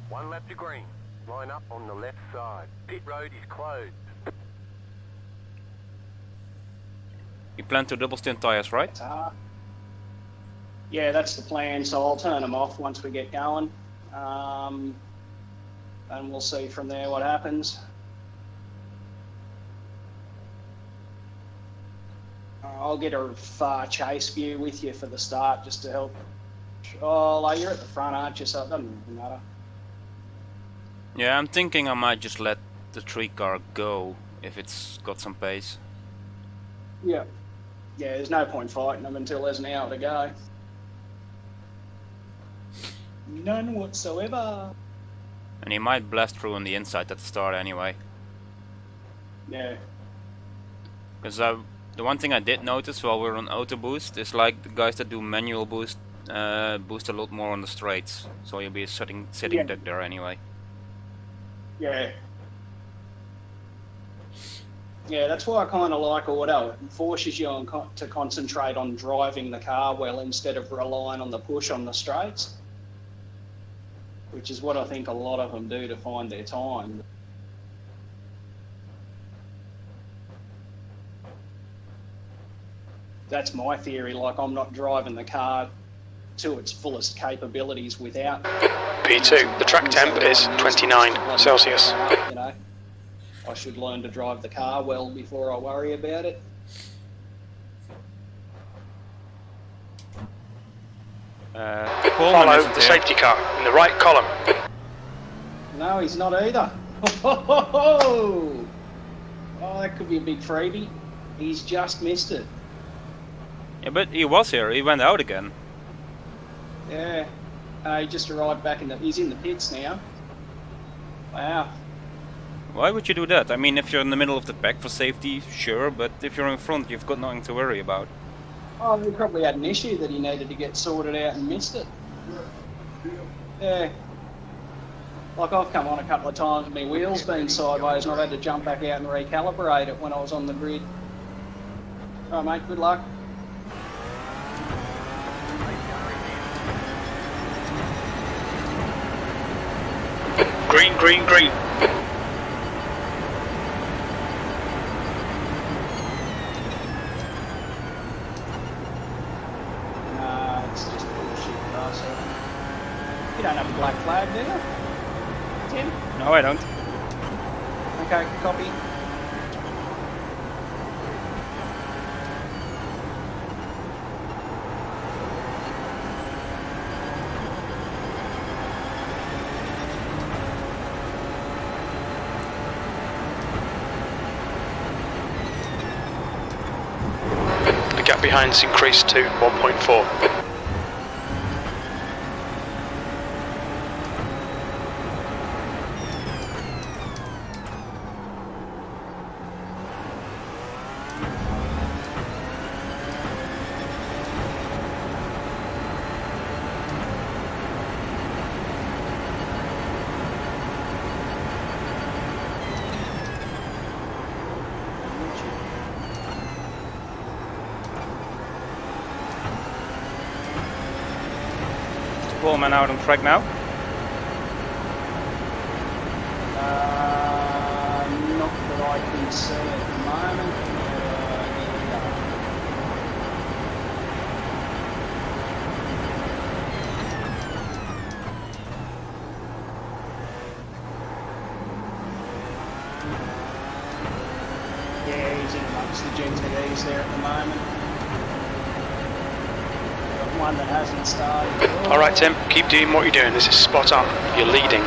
1 lap to green. Line up on the left side. Pit road is closed. You plan to double stint tires, right? Yeah, that's the plan. So I'll turn them off once we get going. And we'll see from there what happens. I'll get a far chase view with you for the start just to help. Oh, like you're at the front, aren't you? So it doesn't really matter. Yeah, I'm thinking I might just let the 3 car go if it's got some pace. Yeah. Yeah, there's no point fighting them until there's an hour to go. None whatsoever. And he might blast through on the inside at the start anyway. Yeah. Because the one thing I did notice while we're on auto boost is like the guys that do manual boost boost a lot more on the straights. So you'll be sitting back there anyway. Yeah. Yeah, that's why I kind of like auto. It forces you to concentrate on driving the car well instead of relying on the push on the straights, which is what I think a lot of them do to find their time. That's my theory. Like, I'm not driving the car to its fullest capabilities without... P2, the track temp is 29 Celsius. You know, I should learn to drive the car well before I worry about it. Follow the safety car in the right column. No, he's not either. Oh, that could be a big freebie. He's just missed it. Yeah, but he was here. He went out again. Yeah. He just arrived back in the... He's in the pits now. Wow. Why would you do that? I mean, if you're in the middle of the pack for safety, sure, but if you're in front, you've got nothing to worry about. Oh, he probably had an issue that he needed to get sorted out and missed it. Yeah. Like, I've come on a couple of times and my wheel's been sideways and I've had to jump back out and recalibrate it when I was on the grid. All right, mate, good luck. Green, green, green. It's just bullshit, Russell. You don't have a black flag, do you? Tim? No, I don't. Okay, copy. The gap behind's increased to 1.4. Pullman out on track now. Not that I can see at the moment. Yeah, he's in amongst the GTEs there at the moment. Got one that hasn't started. Alright Tim, keep doing what you're doing, this is spot on. You're leading.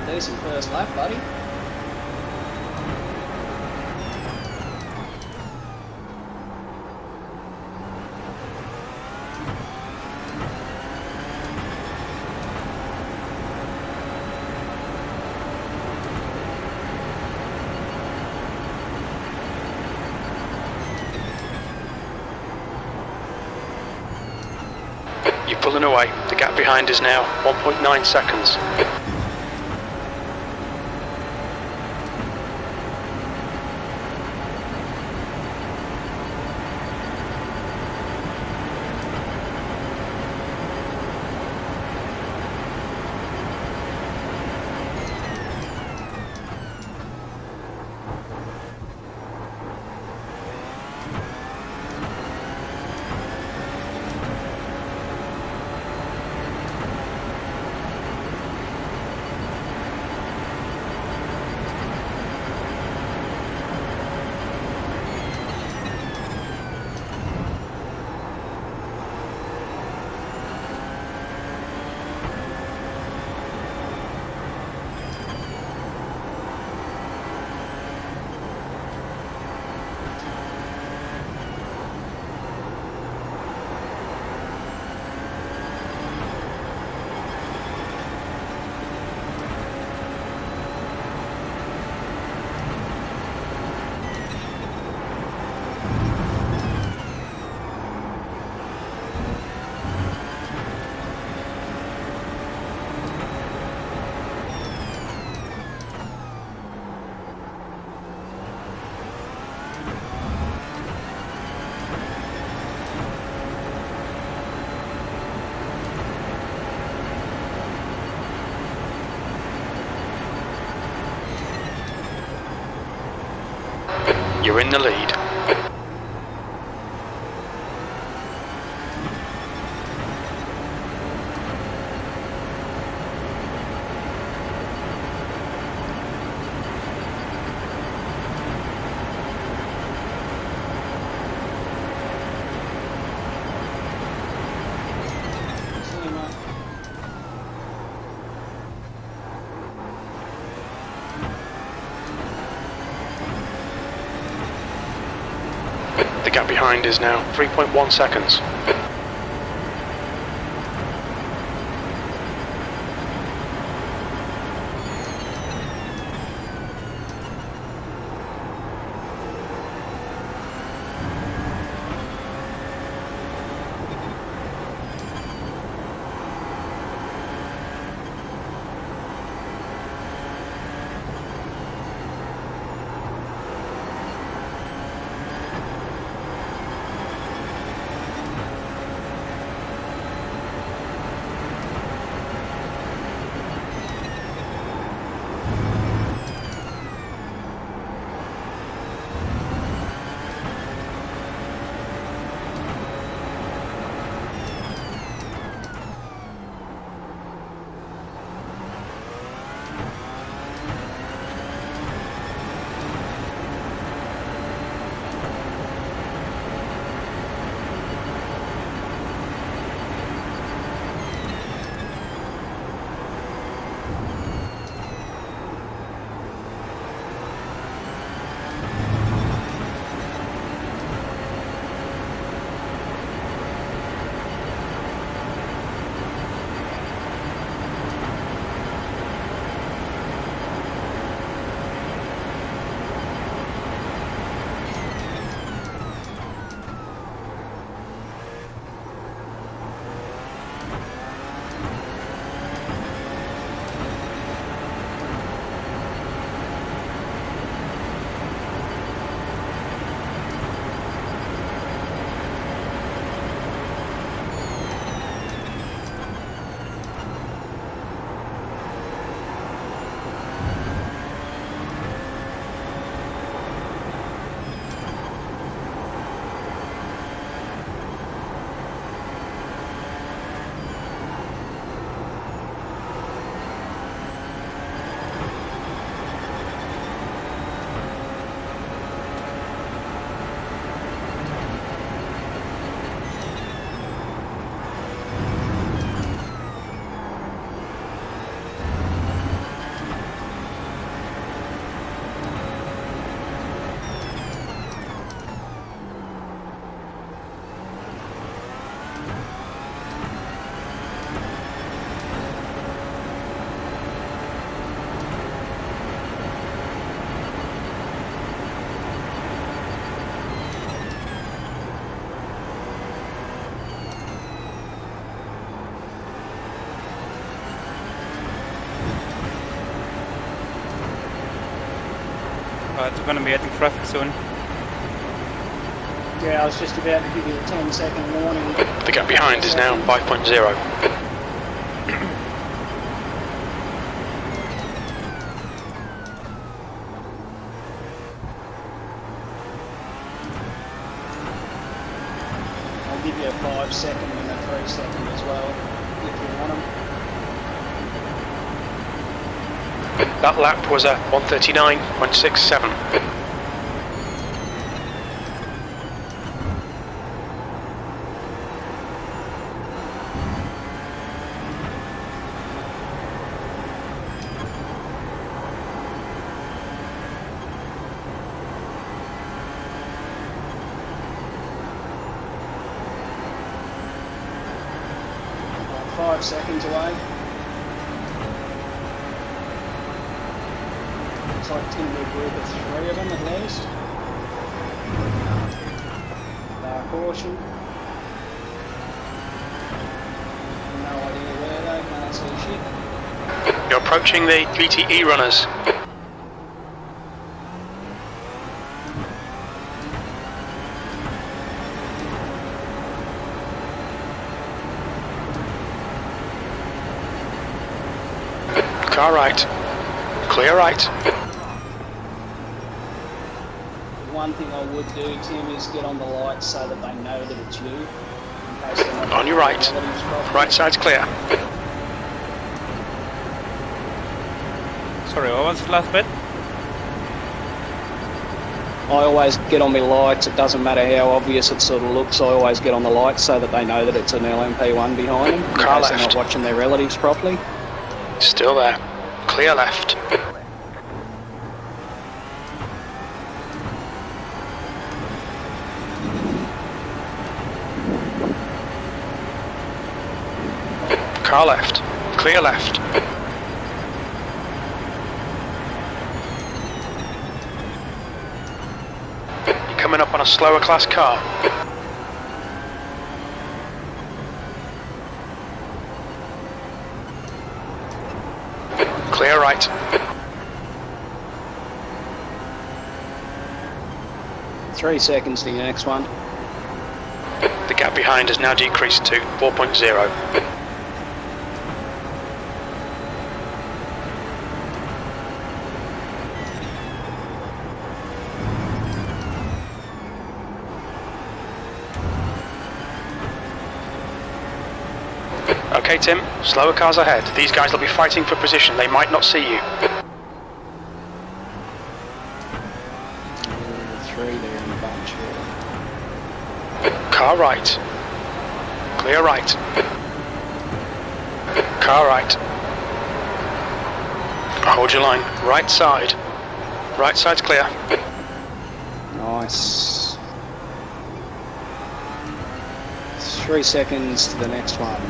Decent first lap, buddy. You're pulling away. The gap behind is now 1.9 seconds. You're in the lead. The gap behind is now 3.1 seconds. Right, we're gonna be hitting traffic soon. Yeah, I was just about to give you a 10-second warning. The gap behind is now 5.0. I'll give you a 5-second and a 3-second as well, if you want them. That lap was a 1:39.67. 5 seconds away. Looks like it's going to be a group of 3 of them at least. Caution. No idea where they can't see shit. You're approaching the GTE runners. Car right. Clear right. One thing I would do, Tim, is get on the lights so that they know that it's you. In case they're not On your right. Right side's clear. Sorry, what was the last bit? I always get on my lights, it doesn't matter how obvious it sort of looks, I always get on the lights so that they know that it's an LMP1 behind them. Car in case they're left. not watching their relatives properly. Still there. Clear left. Car left. Clear left. You're coming up on a slower class car. Clear right. Three seconds to your next one. The gap behind has now decreased to 4.0. Okay, Tim, slower cars ahead. These guys will be fighting for position. They might not see you. 3 there in the bunch here. Car right. Clear right. Car right. Hold your line. Right side. Right side's clear. Nice. 3 seconds to the next one.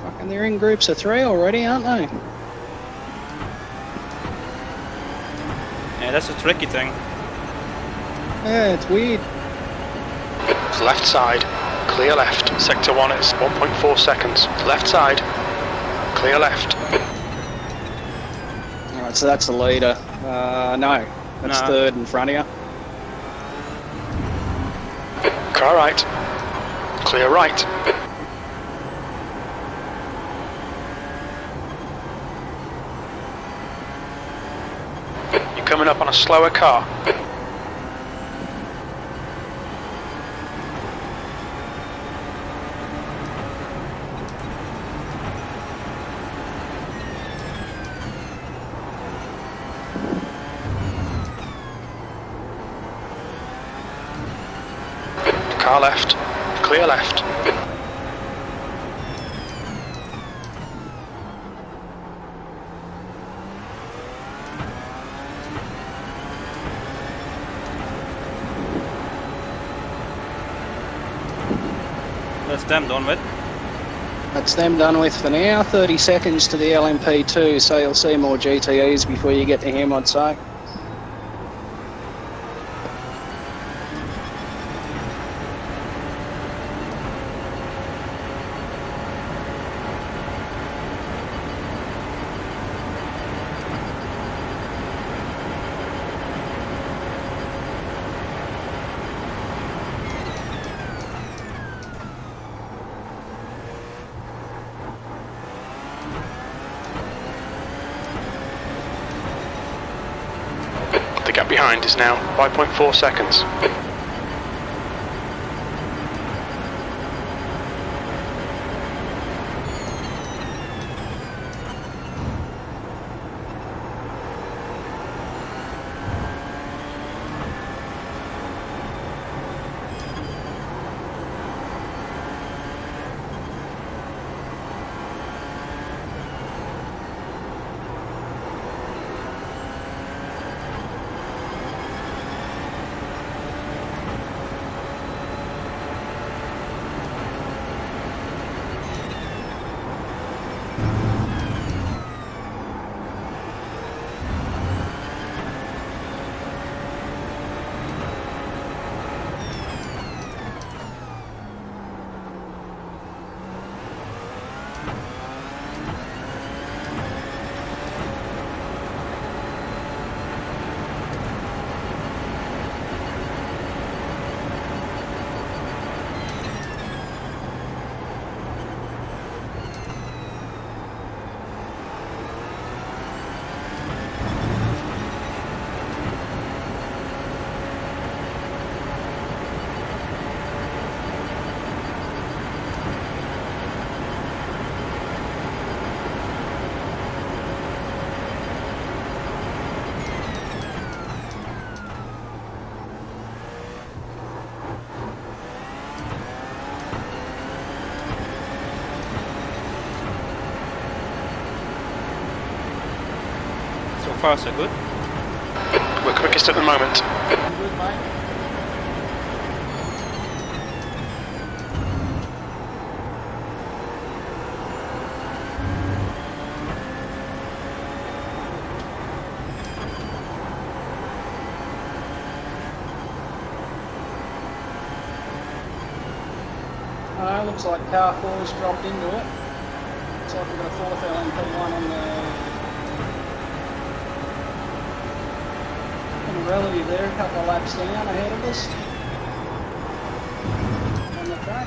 Fucking, they're in groups of 3 already, aren't they? Yeah, that's a tricky thing. Yeah, it's weird. Left side. Clear left. Sector 1 is 1.4 seconds. Left side. Clear left. Alright, so that's the leader. No, that's No. 3rd in front of you. Car right. Clear right. You're coming up on a slower car. Car left. Clear left. That's them done with. That's them done with for now. 30 seconds to the LMP2, so you'll see more GTEs before you get to him, I'd say. gap behind is now 5.4 seconds. So far so good. We're quickest at the moment. Good, mate. Looks like car 4's dropped into it. Looks like we've got a fourth LMP1 on the relative there, a couple of laps down ahead of us on the track.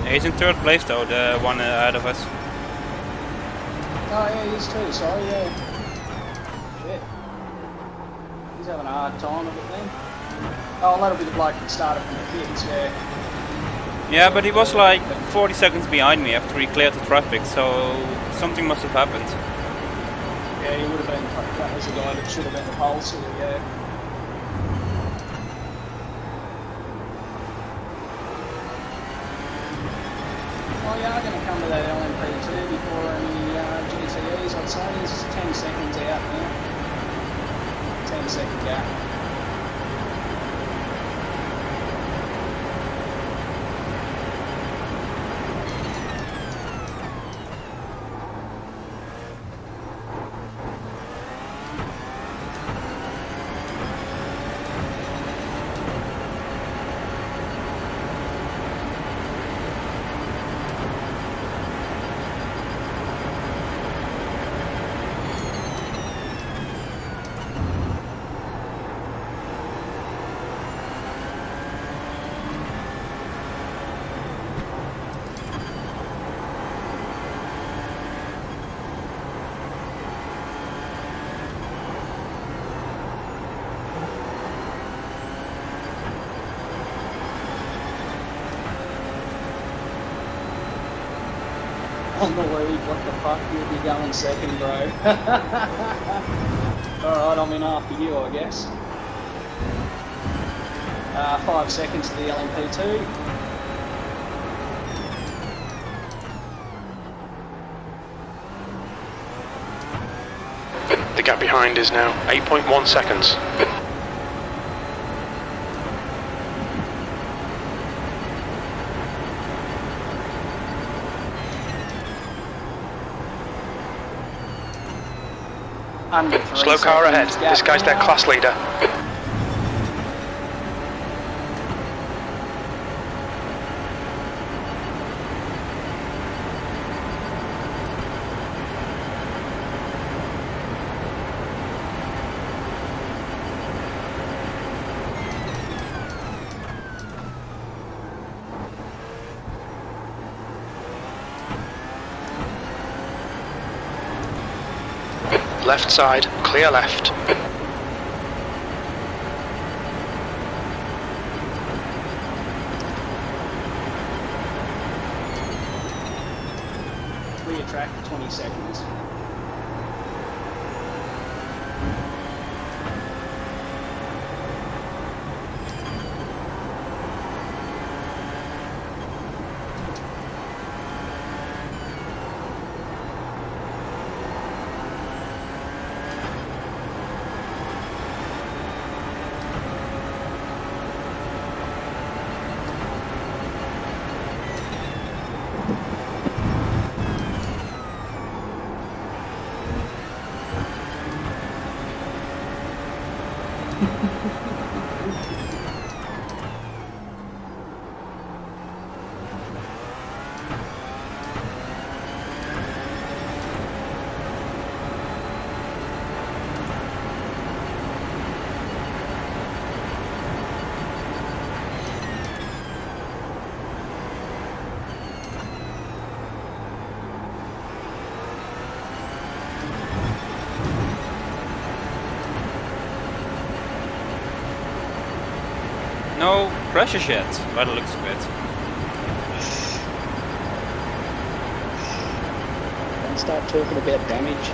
He's in third place though, the one ahead of us. Oh yeah, he is too, sorry, yeah. Shit. He's having a hard time of it then. Oh, that'll be the bloke that started from the pits, yeah. Yeah, but he was like 40 seconds behind me after he cleared the traffic, so something must have happened. Yeah, he would have been, that was the guy that should have been the pole sitter, yeah. Well, you are going to come to that LMP2 before any GTEs, I'd say. There's 10 seconds out now. 10-second gap. On the lead, what the fuck, you'll be going second, bro. Alright, I'm in after you, I guess. 5 seconds to the LMP2. The gap behind is now 8.1 seconds. Under 3 Slow car ahead. seconds gap This guy's their now. class leader. left side, clear left. Clear track for 20 seconds. No crashes yet, by the looks of it. Don't start talking about damage.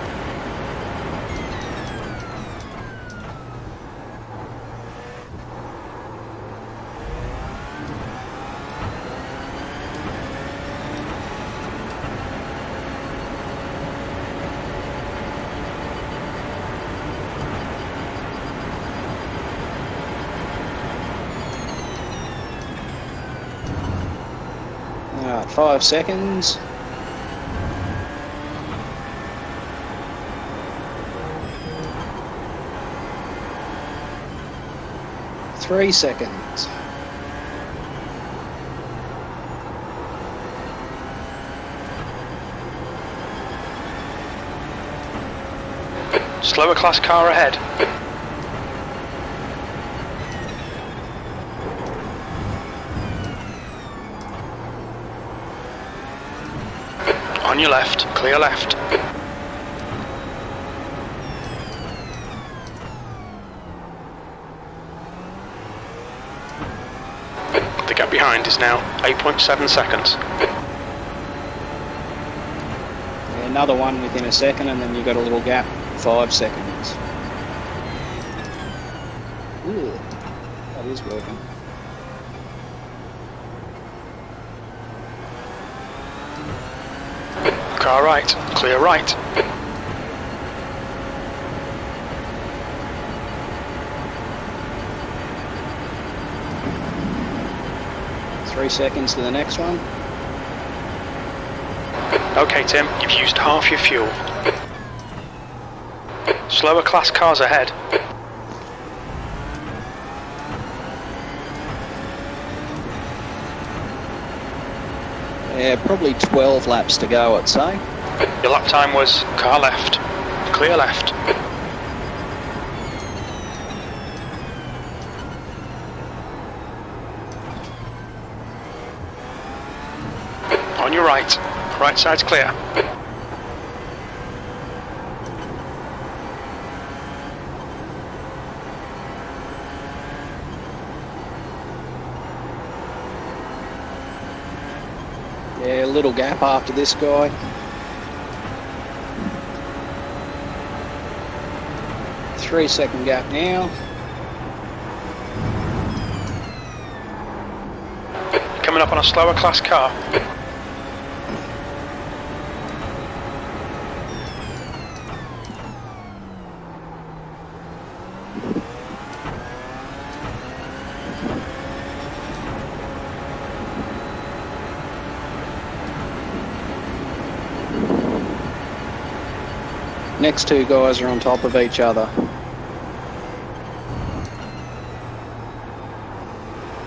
Alright, 5 seconds. Three seconds. Slower class car ahead. On your left, clear left. The gap behind is now 8.7 seconds. Yeah, another one within a second, and then you've got a little gap, 5 seconds. Ooh, that is working. Car right, clear right. Three seconds to the next one. Okay Tim, you've used half your fuel. Slower class cars ahead. Yeah, probably 12 laps to go, I'd say. Your lap time was car left, clear left. On your right, right side's clear. Yeah, a little gap after this guy. Three-second gap now. Coming up on a slower class car. Next two guys are on top of each other.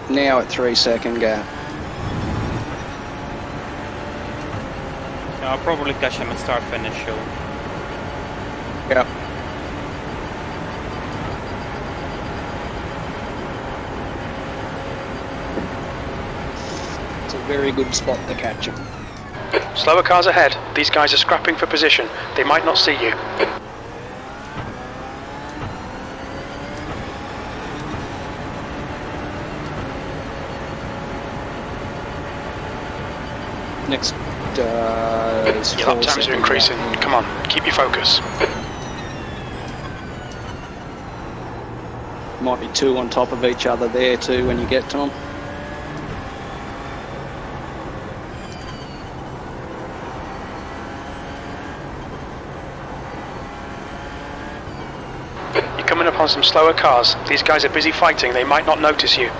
Now at 3-second gap. I'll probably catch him at start finish show. Yep. It's a very good spot to catch him. Slower cars ahead. These guys are scrapping for position. They might not see you. Next. Your lap times are increasing. Come on, keep your focus. Might be 2 on top of each other there too when you get to them. You're coming up on some slower cars. These guys are busy fighting. They might not notice you.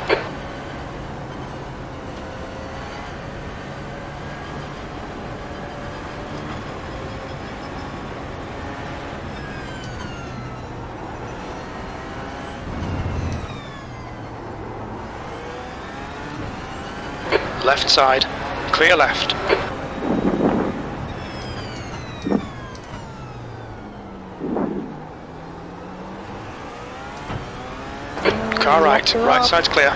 Left side, clear left. Car right, right side's clear.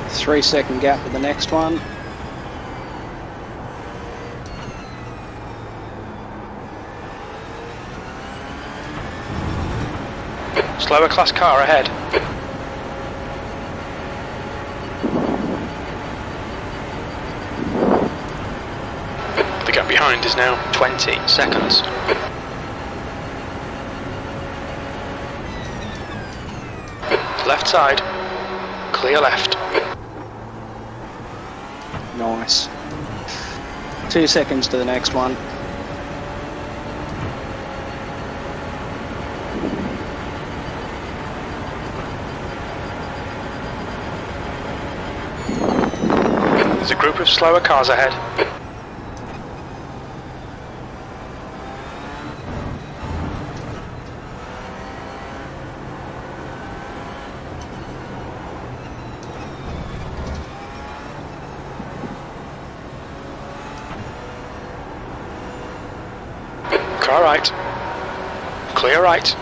Three-second gap with the next one. Slower class car ahead. The gap behind is now 20 seconds. Left side, clear left. Nice. 2 seconds to the next one. There's a group of slower cars ahead. Car right. Clear right.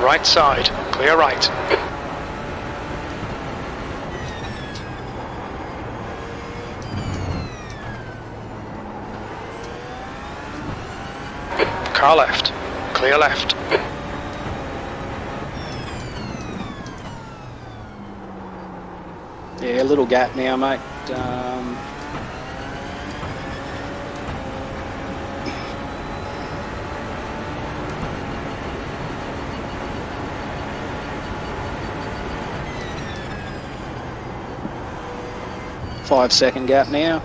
Right side. Clear right. Car left. Clear left. Yeah, a little gap now, mate. 5-second gap now.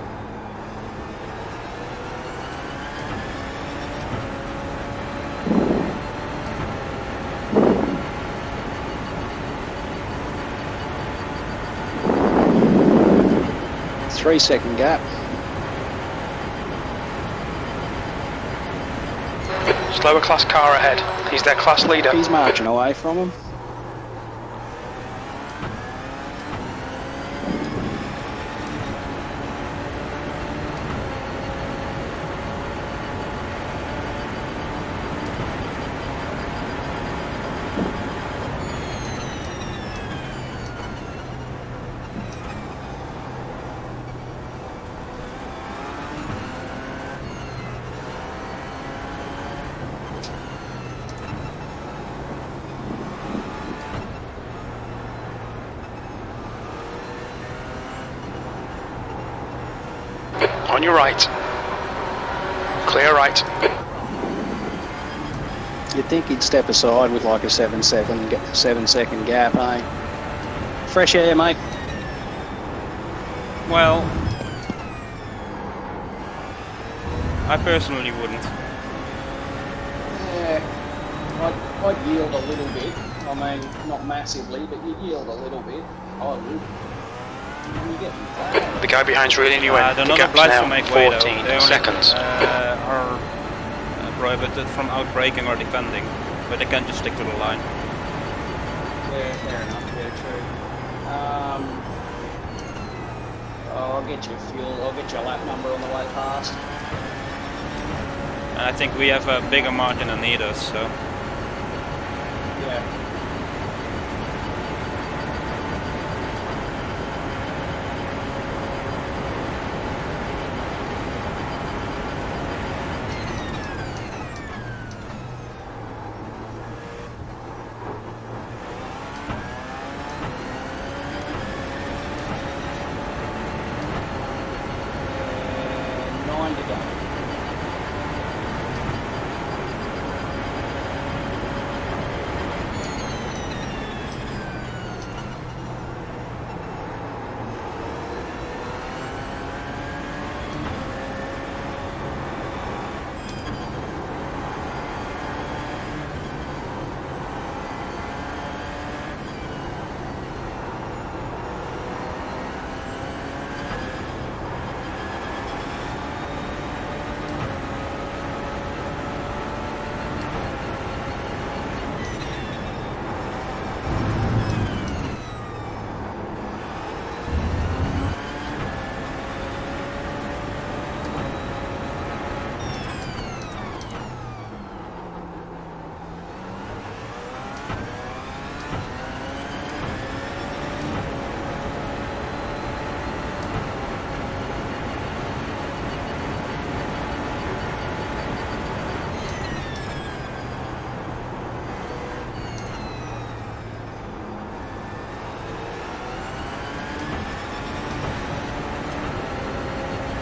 Three-second gap. Slower class car ahead. He's their class leader. He's marching away from him. On your right. Clear right. You'd think he'd step aside with like a 7-second gap, eh? Fresh air, mate. Well, I personally wouldn't. Yeah, I'd yield a little bit. I mean, not massively, but you'd yield a little bit. I would. The guy behind's reeling you in. They're The not gap's obliged now to make way, though. 14 They only, seconds. are prohibited from outbraking or defending, but they can just stick to the line. Yeah, fair enough. Yeah, true. I'll get you fuel. I'll get you a lap number on the way past. And I think we have a bigger margin than need us, so. Yeah. time to go.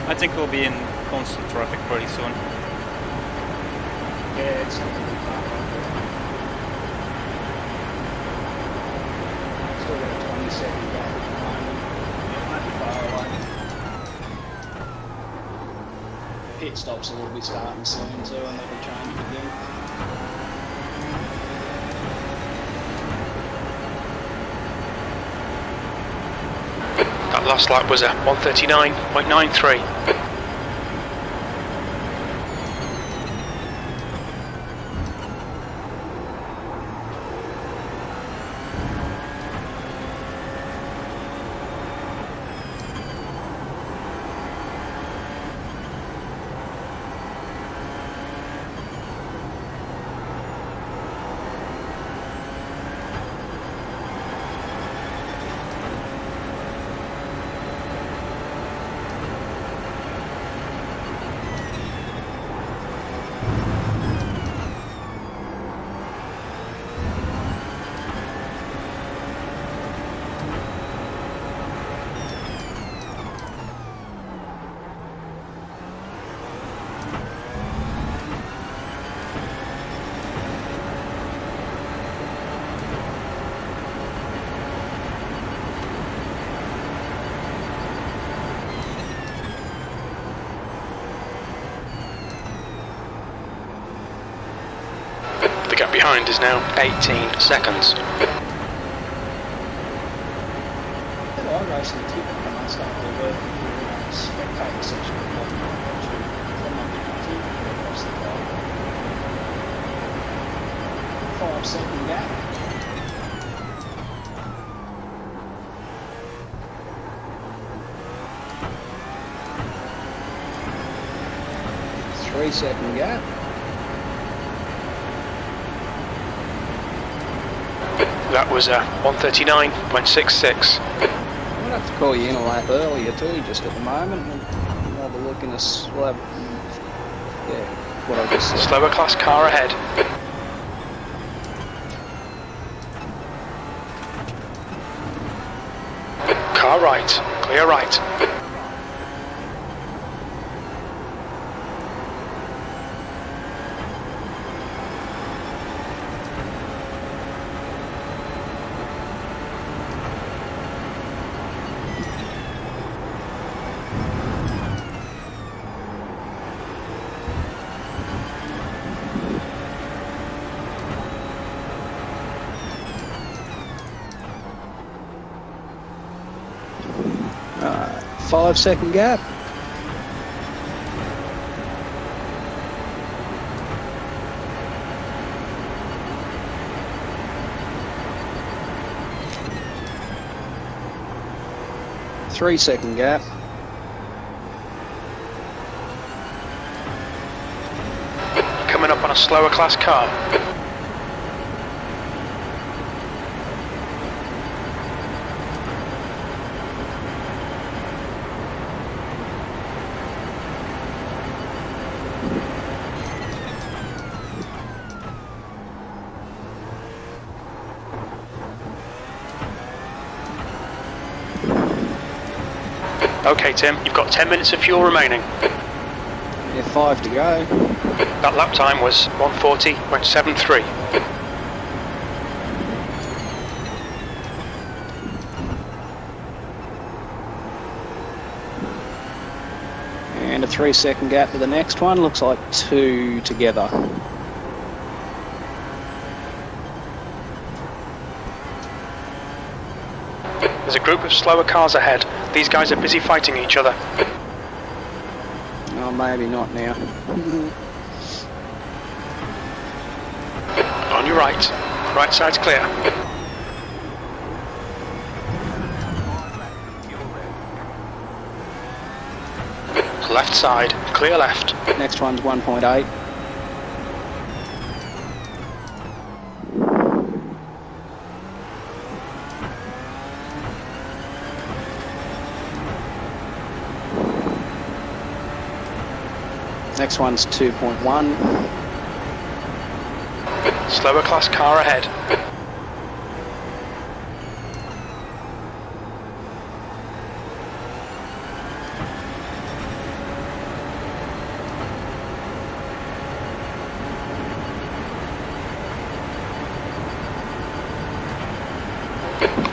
I think we'll be in constant traffic pretty soon. Yeah, it's not going to be far right there. Still got a 20-second gap at the moment. It won't be far away. Pit stops will be starting soon too, and they'll be changing again. That last lap was a 1:39.93. The gap behind is now 18 seconds. That iRacing tip when I started working for the spectator section of the Porsche. That might be across the car. 5-second gap. Three-second gap. That was a 1:39.66. I'm gonna have to call you in a lap earlier too, just at the moment. And we'll have a look in a slab. Yeah, what I just said. Slower class car ahead. Car right, clear right. Alright, 5-second gap. Three-second gap. Coming up on a slower class car. Okay, Tim, you've got 10 minutes of fuel remaining. Yeah, 5 to go. That lap time was 1:40.73. And a 3-second gap to the next one. Looks like 2 together. There's a group of slower cars ahead. These guys are busy fighting each other. Oh, maybe not now. On your right. Right side's clear. Left side, clear left. Next one's 1.8. Next one's 2.1. Slower class car ahead.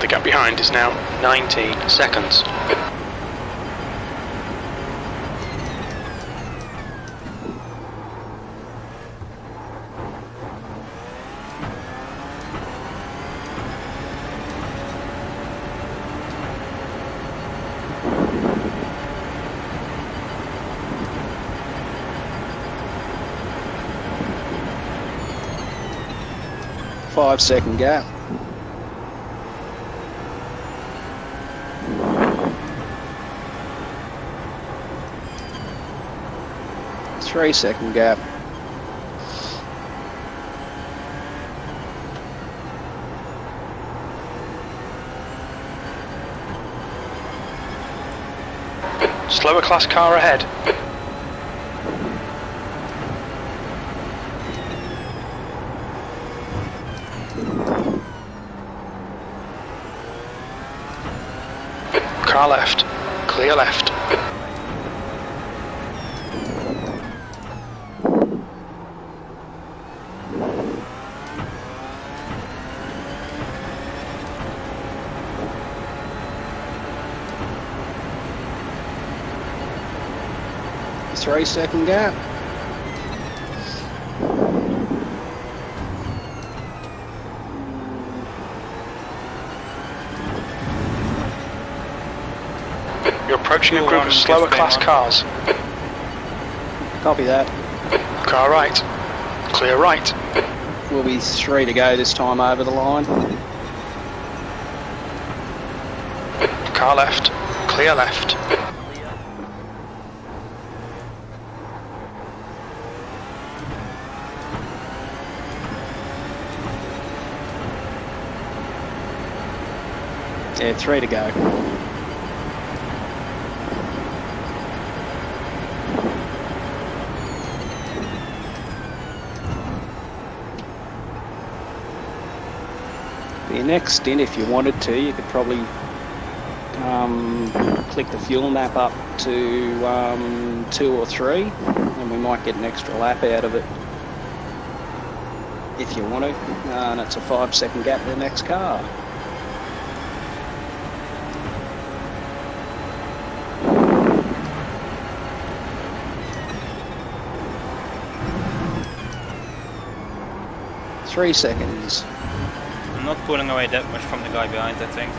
The gap behind is now 19 seconds. Five-second gap. Three-second gap. Slower class car ahead. Car left. Clear left. Three-second gap. You're approaching a group of slower class cars. Copy that. Car right. Clear right. Will be 3 to go this time over the line. Car left. Clear left. Yeah, 3 to go. Your next stint, if you wanted to, you could probably click the fuel nap up to 2 or 3, and we might get an extra lap out of it if you want to. And it's a 5-second gap to the next car. Three seconds. I'm not pulling away that much from the guy behind, I think.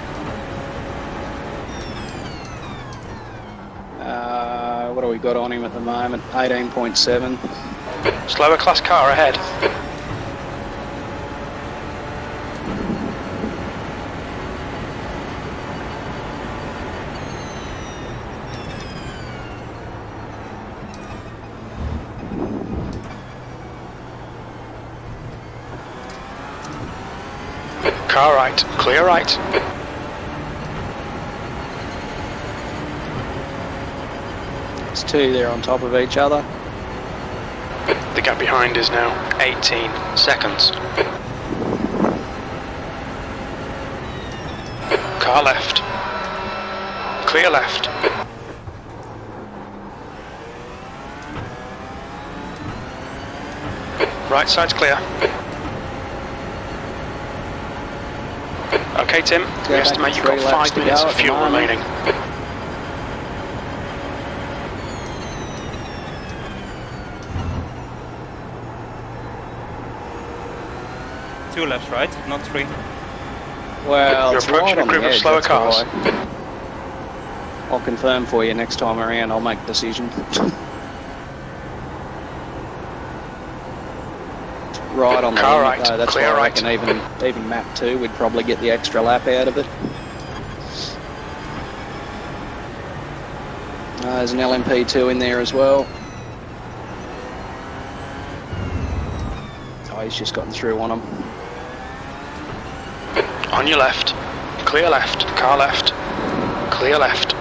What do we got on him at the moment? 18.7. Slower class car ahead. Car right, clear right. It's 2 there on top of each other. The gap behind is now 18 seconds. Car left. Clear left. right side's clear. Okay, Tim, we estimate you've got 5 minutes of fuel remaining. Two laps, right? Not three. Well, You're it's approaching right a group on the of edge, slower that's cars. why. I'll confirm for you next time around. I'll make a decision. Right on the Car limit, right, though. That's clear why I right. reckon even map 2, we'd probably get the extra lap out of it. There's an LMP2 in there as well. Oh, he's just gotten through on him. On your left, clear left, car left, clear left.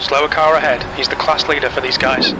Slower car ahead, he's the class leader for these guys.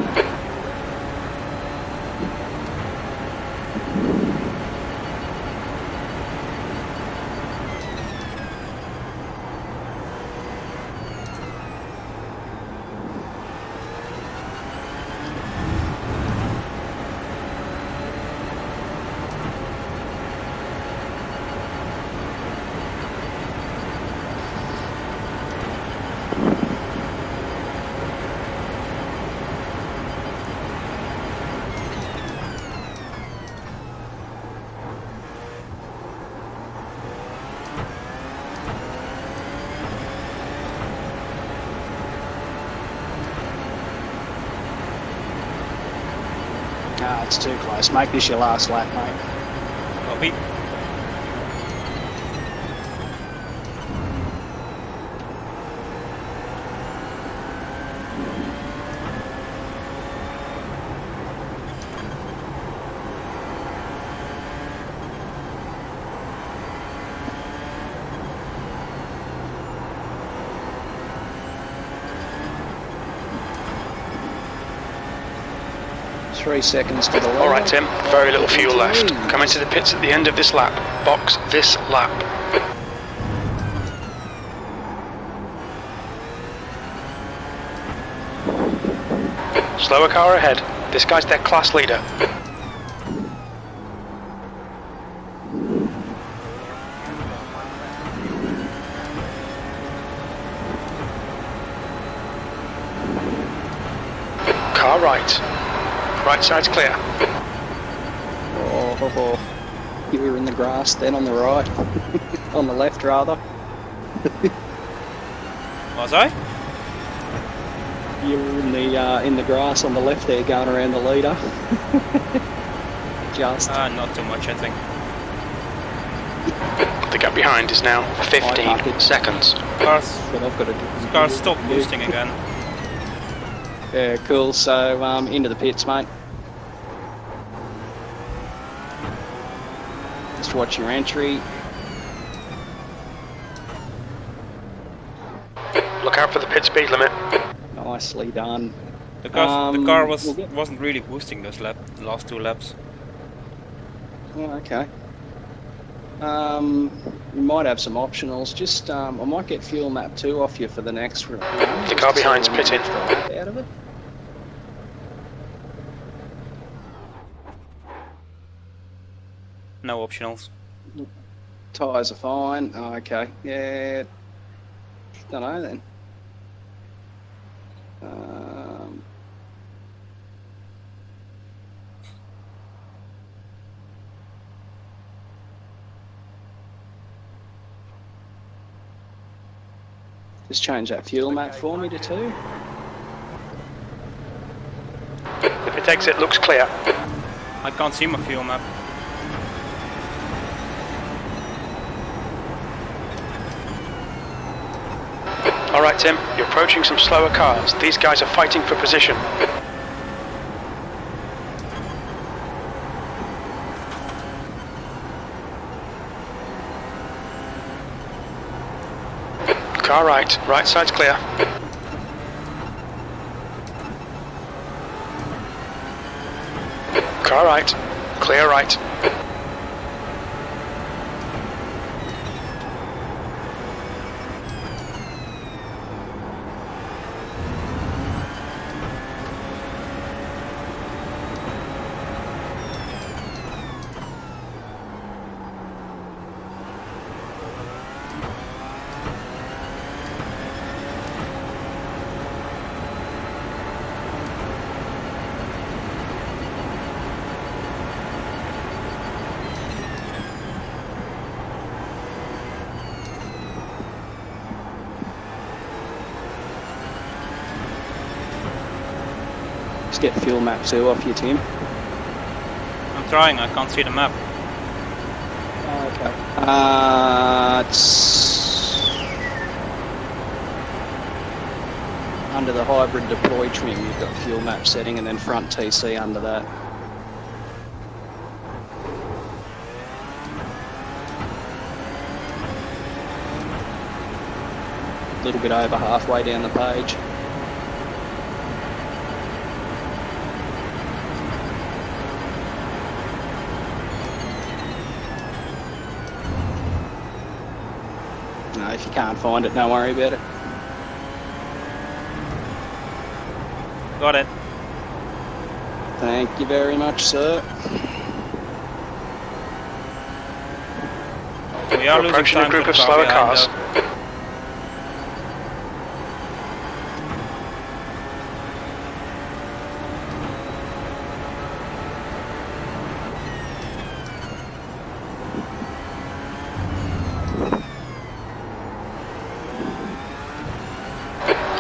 Ah, it's too close. Make this your last lap, mate. Copy. Three seconds to the lead. Alright Tim, very little fuel left. Come into the pits at the end of this lap. Box this lap. Slower car ahead. This guy's their class leader. Car right. Right side's clear. Oh, you were in the grass, then on the right. On the left, rather. Was I? You were in the grass on the left there, going around the leader. Just. Not too much, I think. The gap behind is now 15 seconds. Cars, But I've got to cars stop boosting again. Yeah, cool. So, into the pits, mate. Just watch your entry. Look out for the pit speed limit. Nicely done. The car we'll wasn't really boosting those last two laps. Oh, okay. We might have some optionals. Just, I might get fuel map 2 off you for the next run. The car behind's pitting. Out of it. No optionals. Tyres are fine. Oh, okay. Yeah. Don't know then. Just change that fuel map for me to 2. The pit exit looks clear. I can't see my fuel map. Alright Tim, you're approaching some slower cars. These guys are fighting for position. Car right, right side's clear. Car right, clear right. get fuel map 2 off you, Tim. I'm trying, I can't see the map. Okay. It's under the hybrid deploy trim, you've got fuel map setting and then front TC under that. A little bit over halfway down the page. No, if you can't find it, don't worry about it. Got it. Thank you very much, sir. We are losing Approaching time a group to of the car slower behind, cars. though.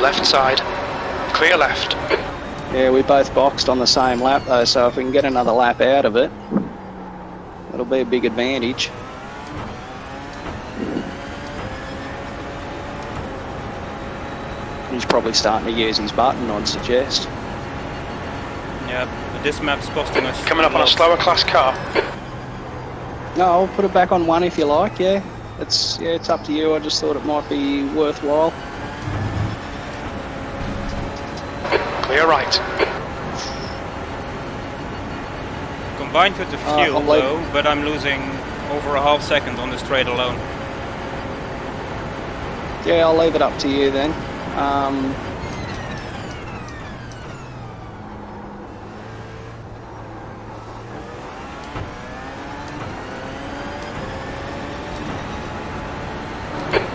Left side. Clear left. Yeah, we both boxed on the same lap though, so if we can get another lap out of it, it'll be a big advantage. He's probably starting to use his button, I'd suggest. Yeah, but this map's costing us. Coming up on a lot. slower class car. No, I'll put it back on 1 if you like, yeah. It's up to you. I just thought it might be worthwhile. Clear right. Combined with the fuel, I'll leave- though, but I'm losing over a half second on the straight alone. Yeah, I'll leave it up to you then.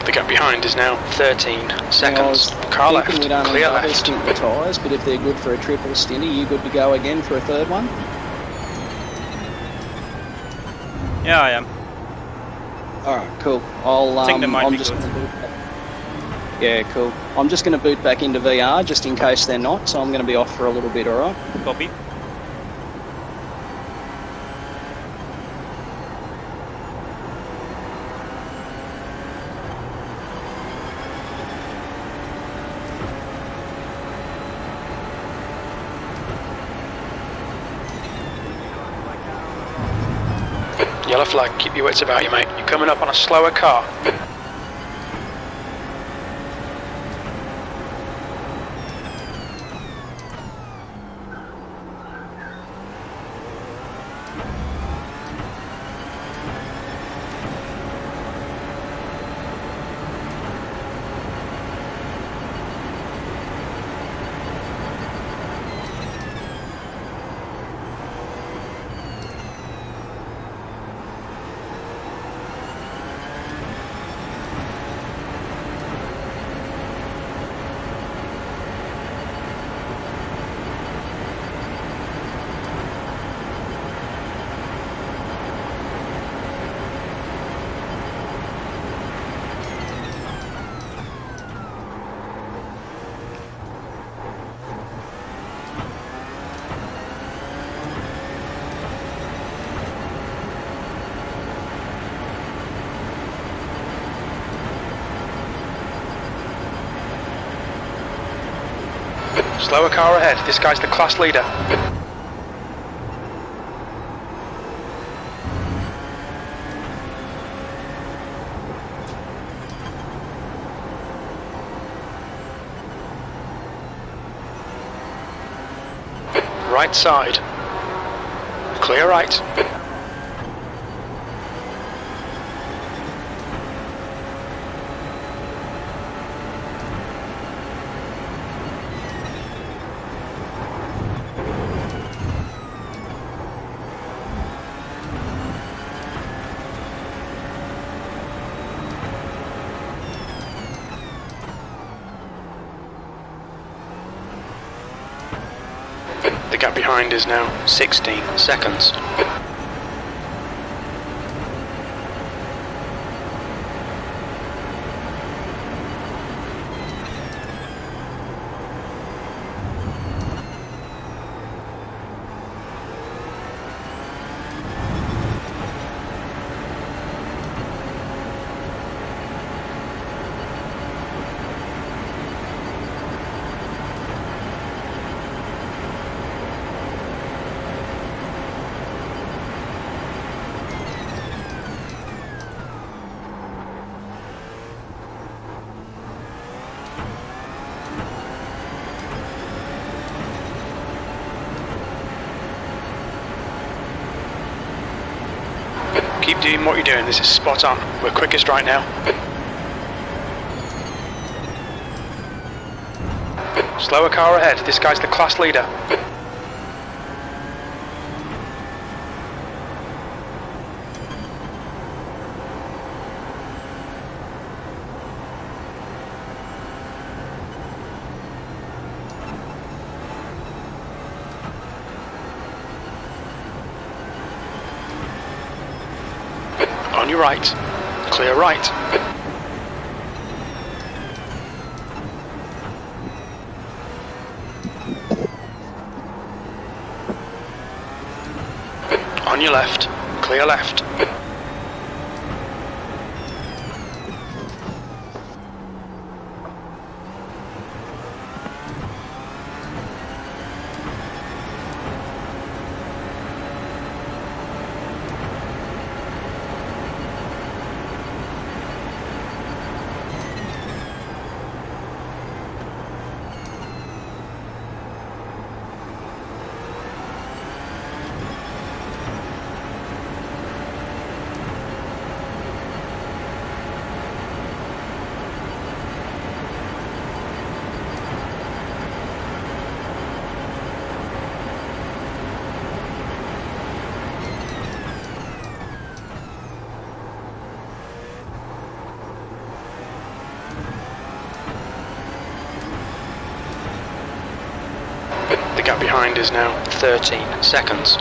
The gap behind is now 13 seconds. Car left. We don't Clear double left. stint the tyres, but if they're good for a triple stint, are you good to go again for a third one? Yeah, I am. Alright, cool. I think they might I'm be just good. gonna boot back. Yeah, cool. I'm just going to boot back into VR just in case they're not, so I'm going to be off for a little bit, alright? Copy. Yellow flag, keep your wits about you, mate. You're coming up on a slower car. Slower car ahead. This guy's the class leader. Right side. Clear right. The gap behind is now 16 seconds. Keep doing what you're doing, this is spot on. We're quickest right now. Slower car ahead, this guy's the class leader. On your right. Clear right. On your left. Clear left. The gap behind is now 13 seconds.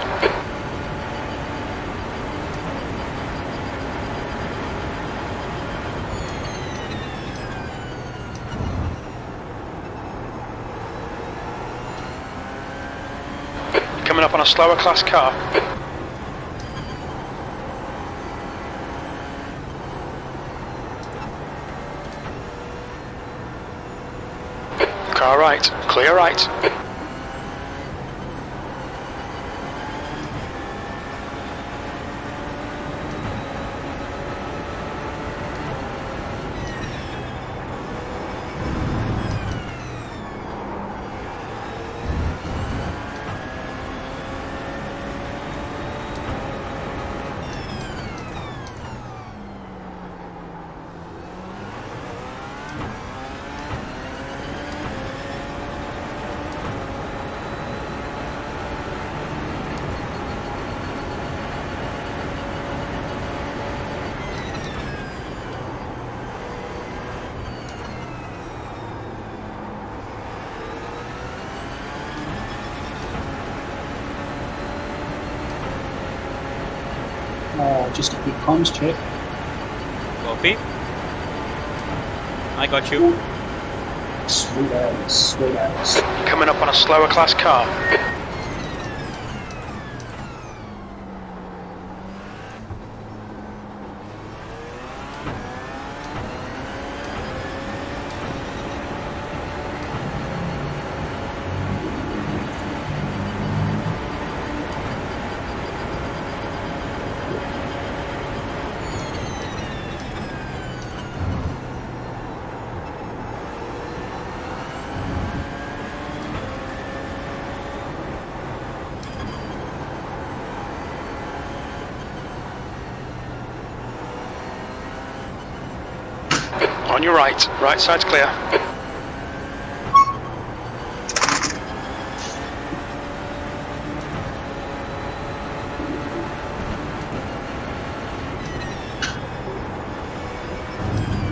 Coming up on a slower class car. Car right, clear right. Oh, just a quick comms check. Copy. I got you. Sweet as, sweet as. Coming up on a slower class car. On your right, right side's clear.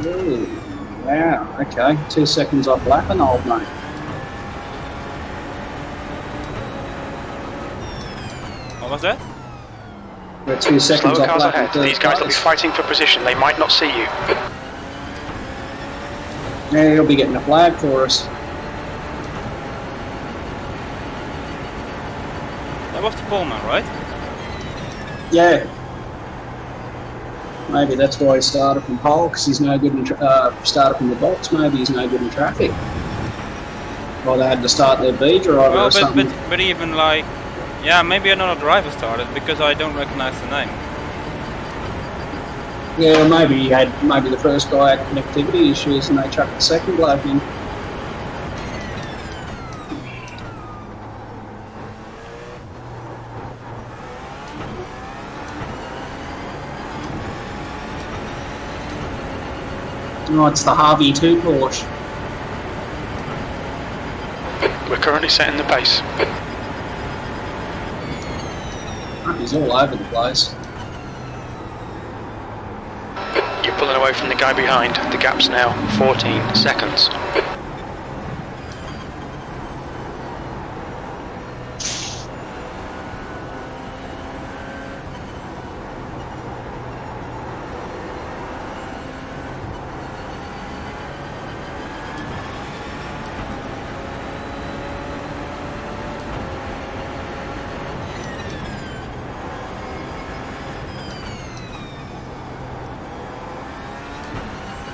Ooh, wow, okay. 2 seconds off lapping, old mate. What was that? We're 2 seconds Slower off cars lapping. ahead. These guys will be fighting for position. They might not see you. Yeah, he'll be getting a flag for us. That was the Pullman, right? Yeah. Maybe that's why he started from pole, because he's no good in started from the box. Maybe he's no good in traffic. Or they had to start their B driver Well, or something. but even like, yeah, maybe another driver started because I don't recognize the name. Yeah, maybe the first guy had connectivity issues and they chucked the second bloke in. Oh, it's the Harvey 2 Porsche. We're currently setting the pace. He's all over the place. You're pulling away from the guy behind. The gap's now 14 seconds.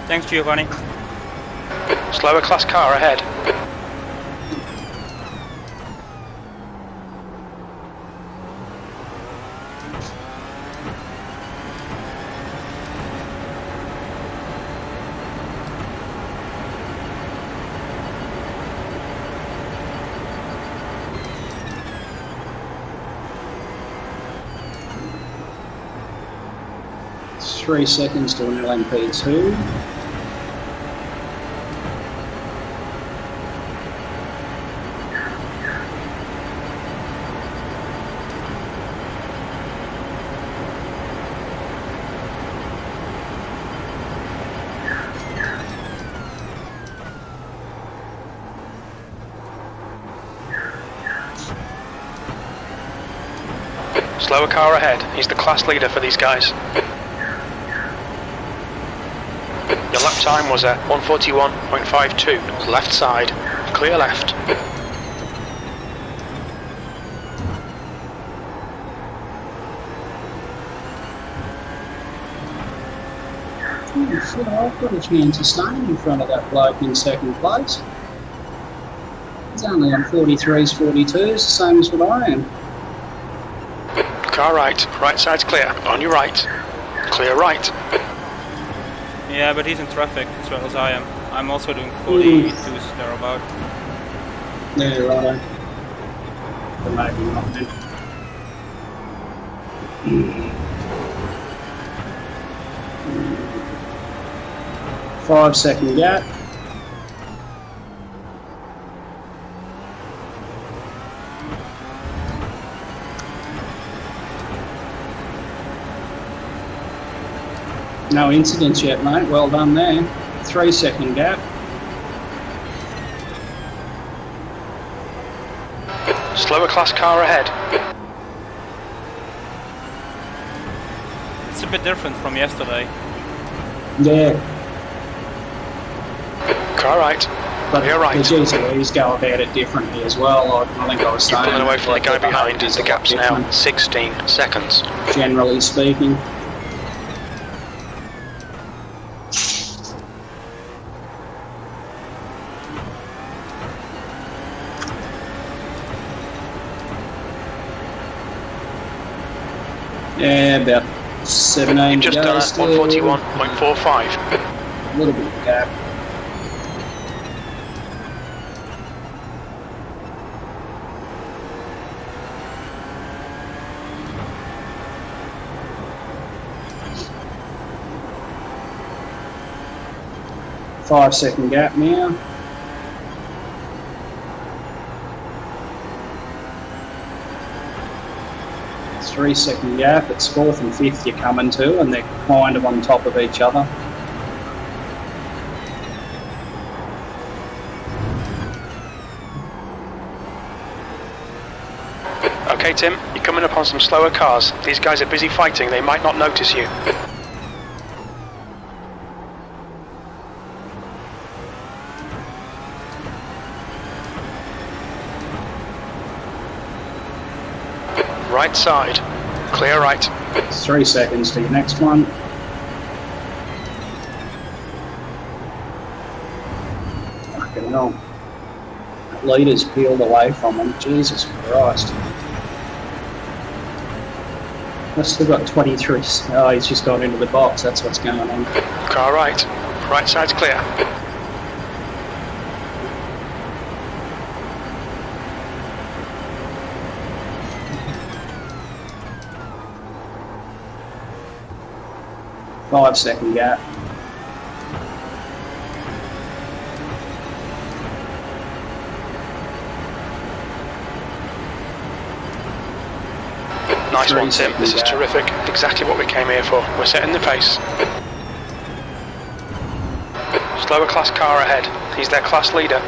Thanks, Giovanni. Slower class car ahead. It's 3 seconds to an LMP2. Slower car ahead. He's the class leader for these guys. Your lap time was at 1:41.52. Left side. Clear left. Oh, shit, I've got a chance of staying in front of that bloke in second place. He's only on 43s, 42s, the same as what I am. Car right. Right side's clear. On your right. Clear right. Yeah, but he's in traffic as well as I am. I'm also doing 42s thereabout. Yeah, righto. But maybe not then. 5 second gap. No incidents yet, mate. Well done there. 3 second gap. Slower class car ahead. It's a bit different from yesterday. Yeah. Car right. But Clear right. the GTEs go about it differently as well. I think I was You're saying. pulling away from the like, guy behind. behaviour's The a lot gap's now different, 16 seconds. generally speaking. Yeah, about 17 You've just to go done at still. 1:41.45. A little bit of gap. Five second gap now. Three second gap. It's fourth and fifth you're coming to, and they're kind of on top of each other. Okay, Tim, you're coming up on some slower cars. These guys are busy fighting. They might not notice you. Right side. Clear right. 3 seconds to your next one. Fucking hell. That leader's peeled away from him. Jesus Christ. I've still got 23. Oh, he's just gone into the box. That's what's going on. Car right. Right side's clear. Five second gap. Nice one, Tim. This is terrific. Exactly what we came here for. We're setting the pace. Slower class car ahead. He's their class leader.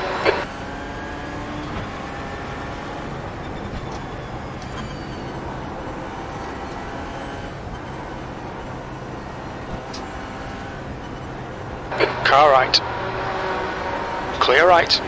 Car right. Clear right.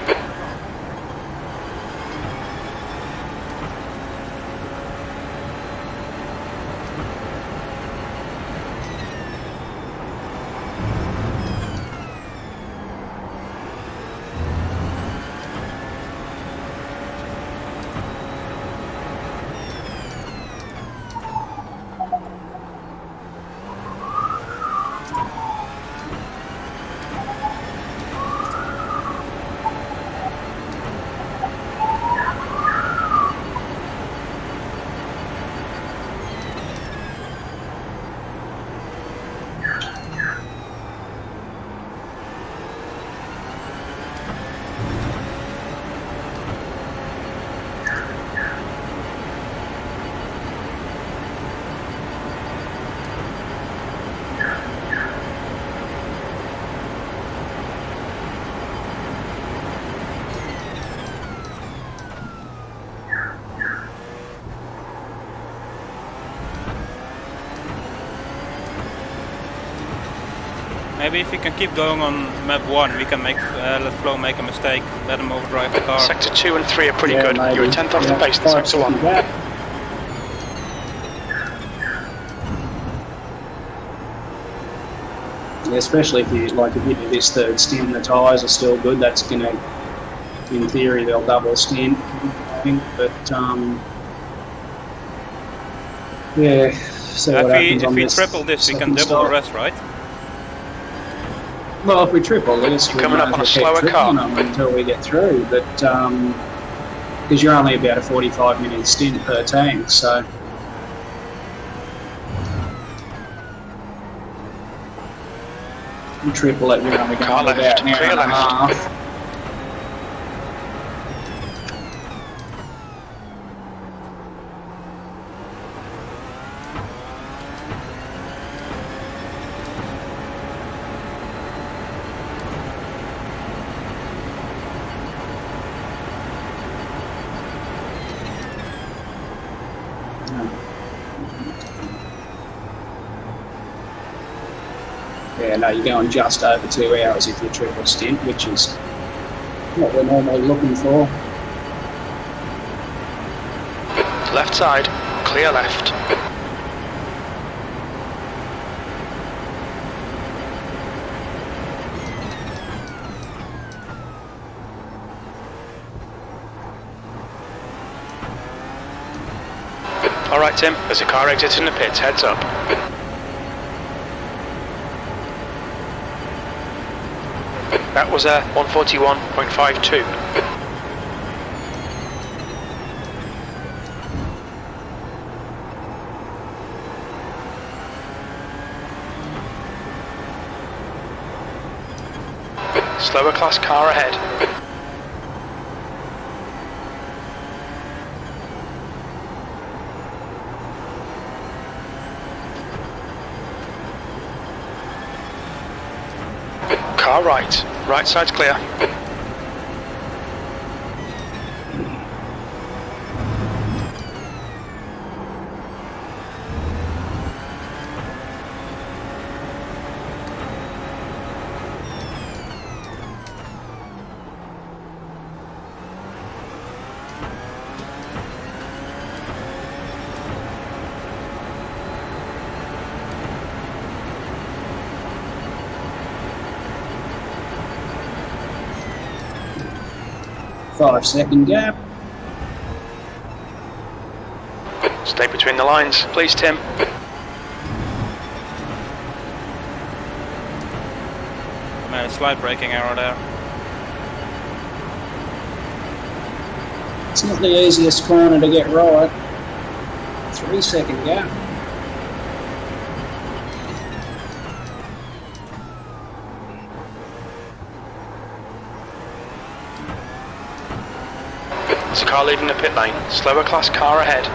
Maybe if we can keep going on map 1, we can make let Flo make a mistake, let him overdrive the car. Sector 2 and 3 are pretty good. Maybe. You're a tenth off the pace in sector 1. Yeah, especially if you if you do this third stint, the tyres are still good. That's going to, in theory, they'll double stint, I think. But yeah. So if we triple this, we can double the rest, right? Well, if we triple this, we're coming up on a slower car until we get through. But because you're only about a 45-minute stint per tank, so. Triple it, you're only going car to left, about an hour and a half. Yeah, no, you're going just over 2 hours if you triple stint, which is what we're normally looking for. Left side, clear left. Alright Tim, there's a car exiting the pits, heads up. That was a 141.52. Slower class car ahead. Car right. Right side's clear. Five-second gap. Stay between the lines, please, Tim. Man, slight braking error there. It's not the easiest corner to get right. 3-second gap. There's a car leaving the pit lane. Slower class car ahead.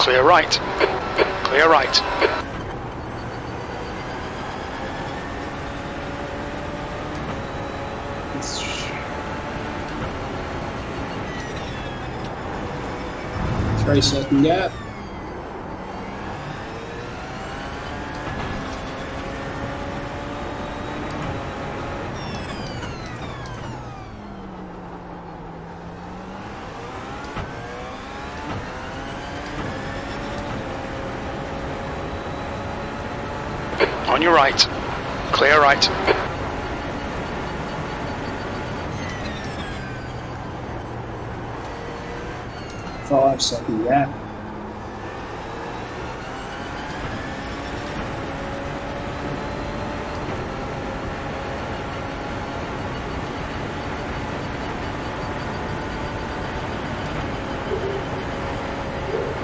Clear right. Clear right. It's 3-second gap. On your right. Clear right. Five-second gap.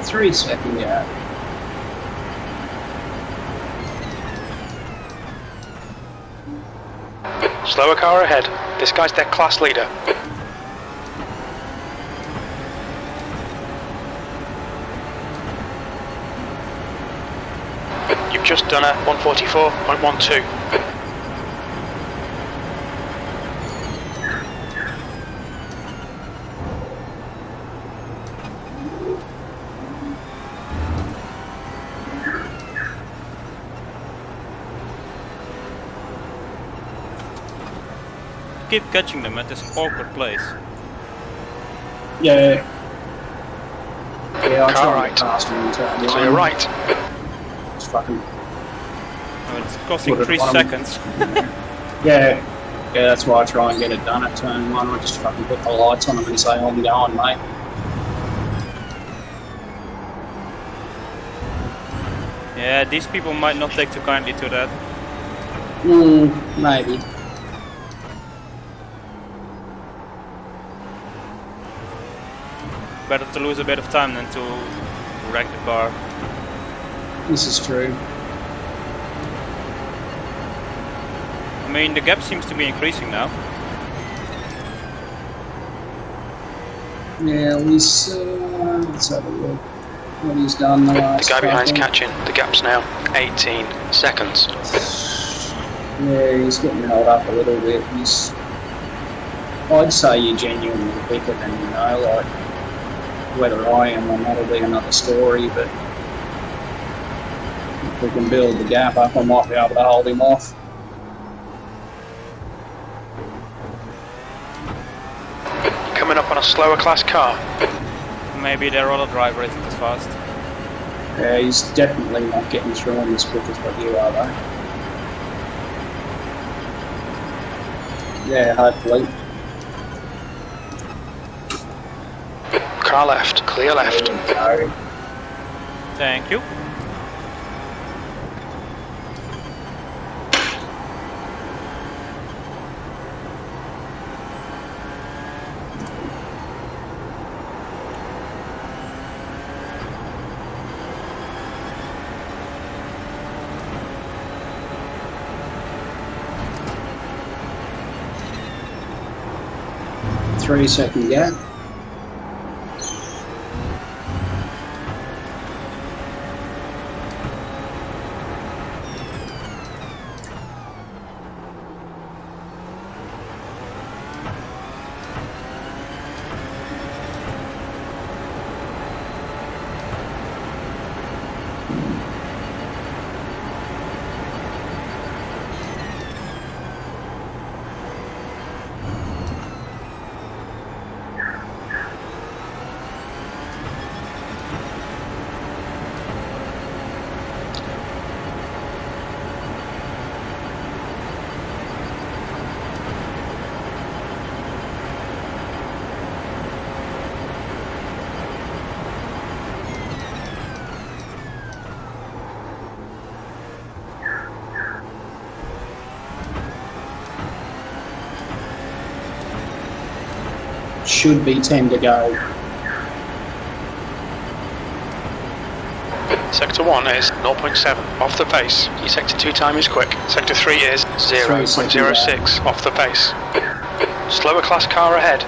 Three-second gap. Slower car ahead. This guy's their class leader. You've just done a 144.12. Keep catching them at this awkward place. Yeah. Yeah, I Car try right. and get past him and turn Clear right. Just fucking. Oh, it's costing Put it 3 on. seconds. Yeah. Yeah, that's why I try and get it done at turn one. I just fucking put the lights on them and say, I'm going, mate. Yeah, these people might not take too kindly to that. Maybe. Better to lose a bit of time than to wreck the car. This is true. I mean, the gap seems to be increasing now. Yeah, let's have a look. What he's done the last The guy behind's couple. catching. The gap's now 18 seconds. Yeah, he's getting held up a little bit. I'd say you're genuinely quicker than you know. Like, whether I am or not will be another story, but if we can build the gap up, I might be able to hold him off. Coming up on a slower class car. Maybe their other driver isn't as fast. Yeah, he's definitely not getting through on as quick as what you are, though. Yeah, hopefully. Car left. Clear left. There we go. Thank you. Three-second gap. Should be 10 to go. Sector 1 is 0.7 off the pace. Your sector 2 time is quick. Sector 3 is 0.06 off the pace. Slower class car ahead.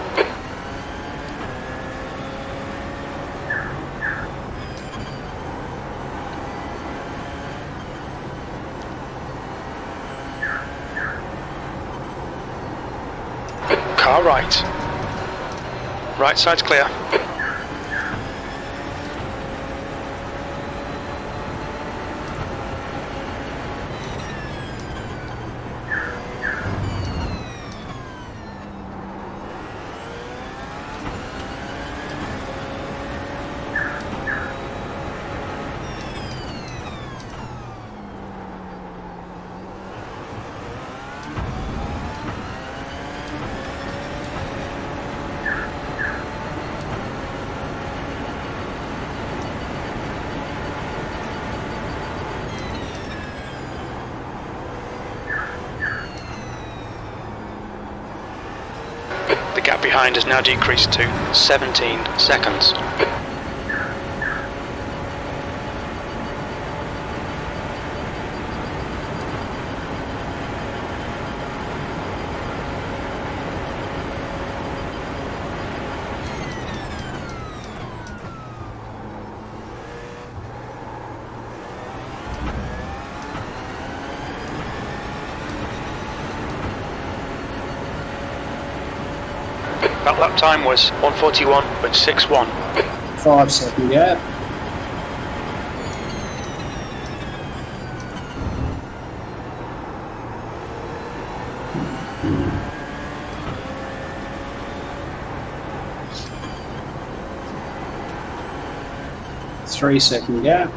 car right. Right side's clear. The gap behind has now decreased to 17 seconds. That lap time was 1:41.61. 5 second gap. Three-second gap.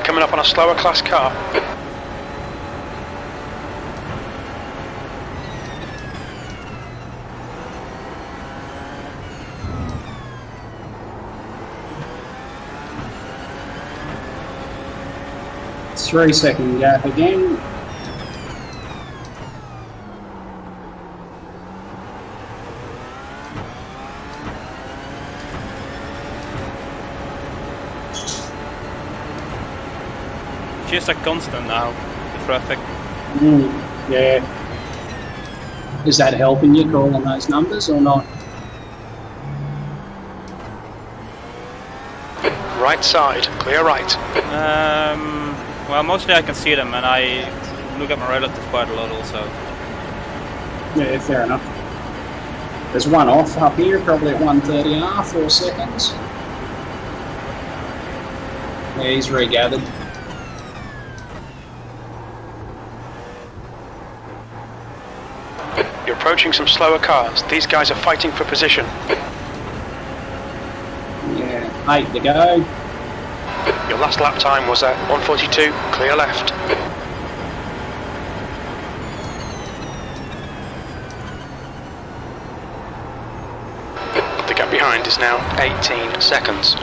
Coming up on a slower class car. Three-second gap again. Just a constant now, the traffic. Yeah. Is that helping you calling those numbers or not? Right side, clear right. Well, mostly I can see them, and I look at my relative quite a lot also. Yeah, fair enough. There's one off up here, probably at 1:30.5, 4 seconds. Yeah, he's regathered. You're approaching some slower cars. These guys are fighting for position. Yeah, 8 to go. Your last lap time was at 1:42, clear left. The gap behind is now 18 seconds.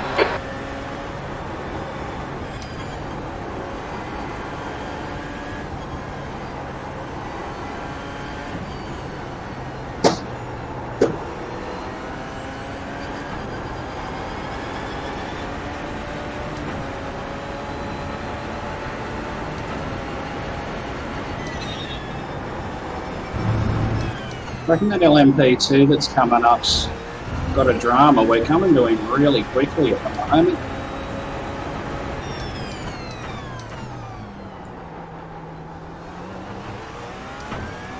I reckon that LMP2 that's coming up's got a drama. We're coming to him really quickly at the moment.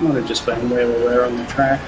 Might have just been where we were on the track.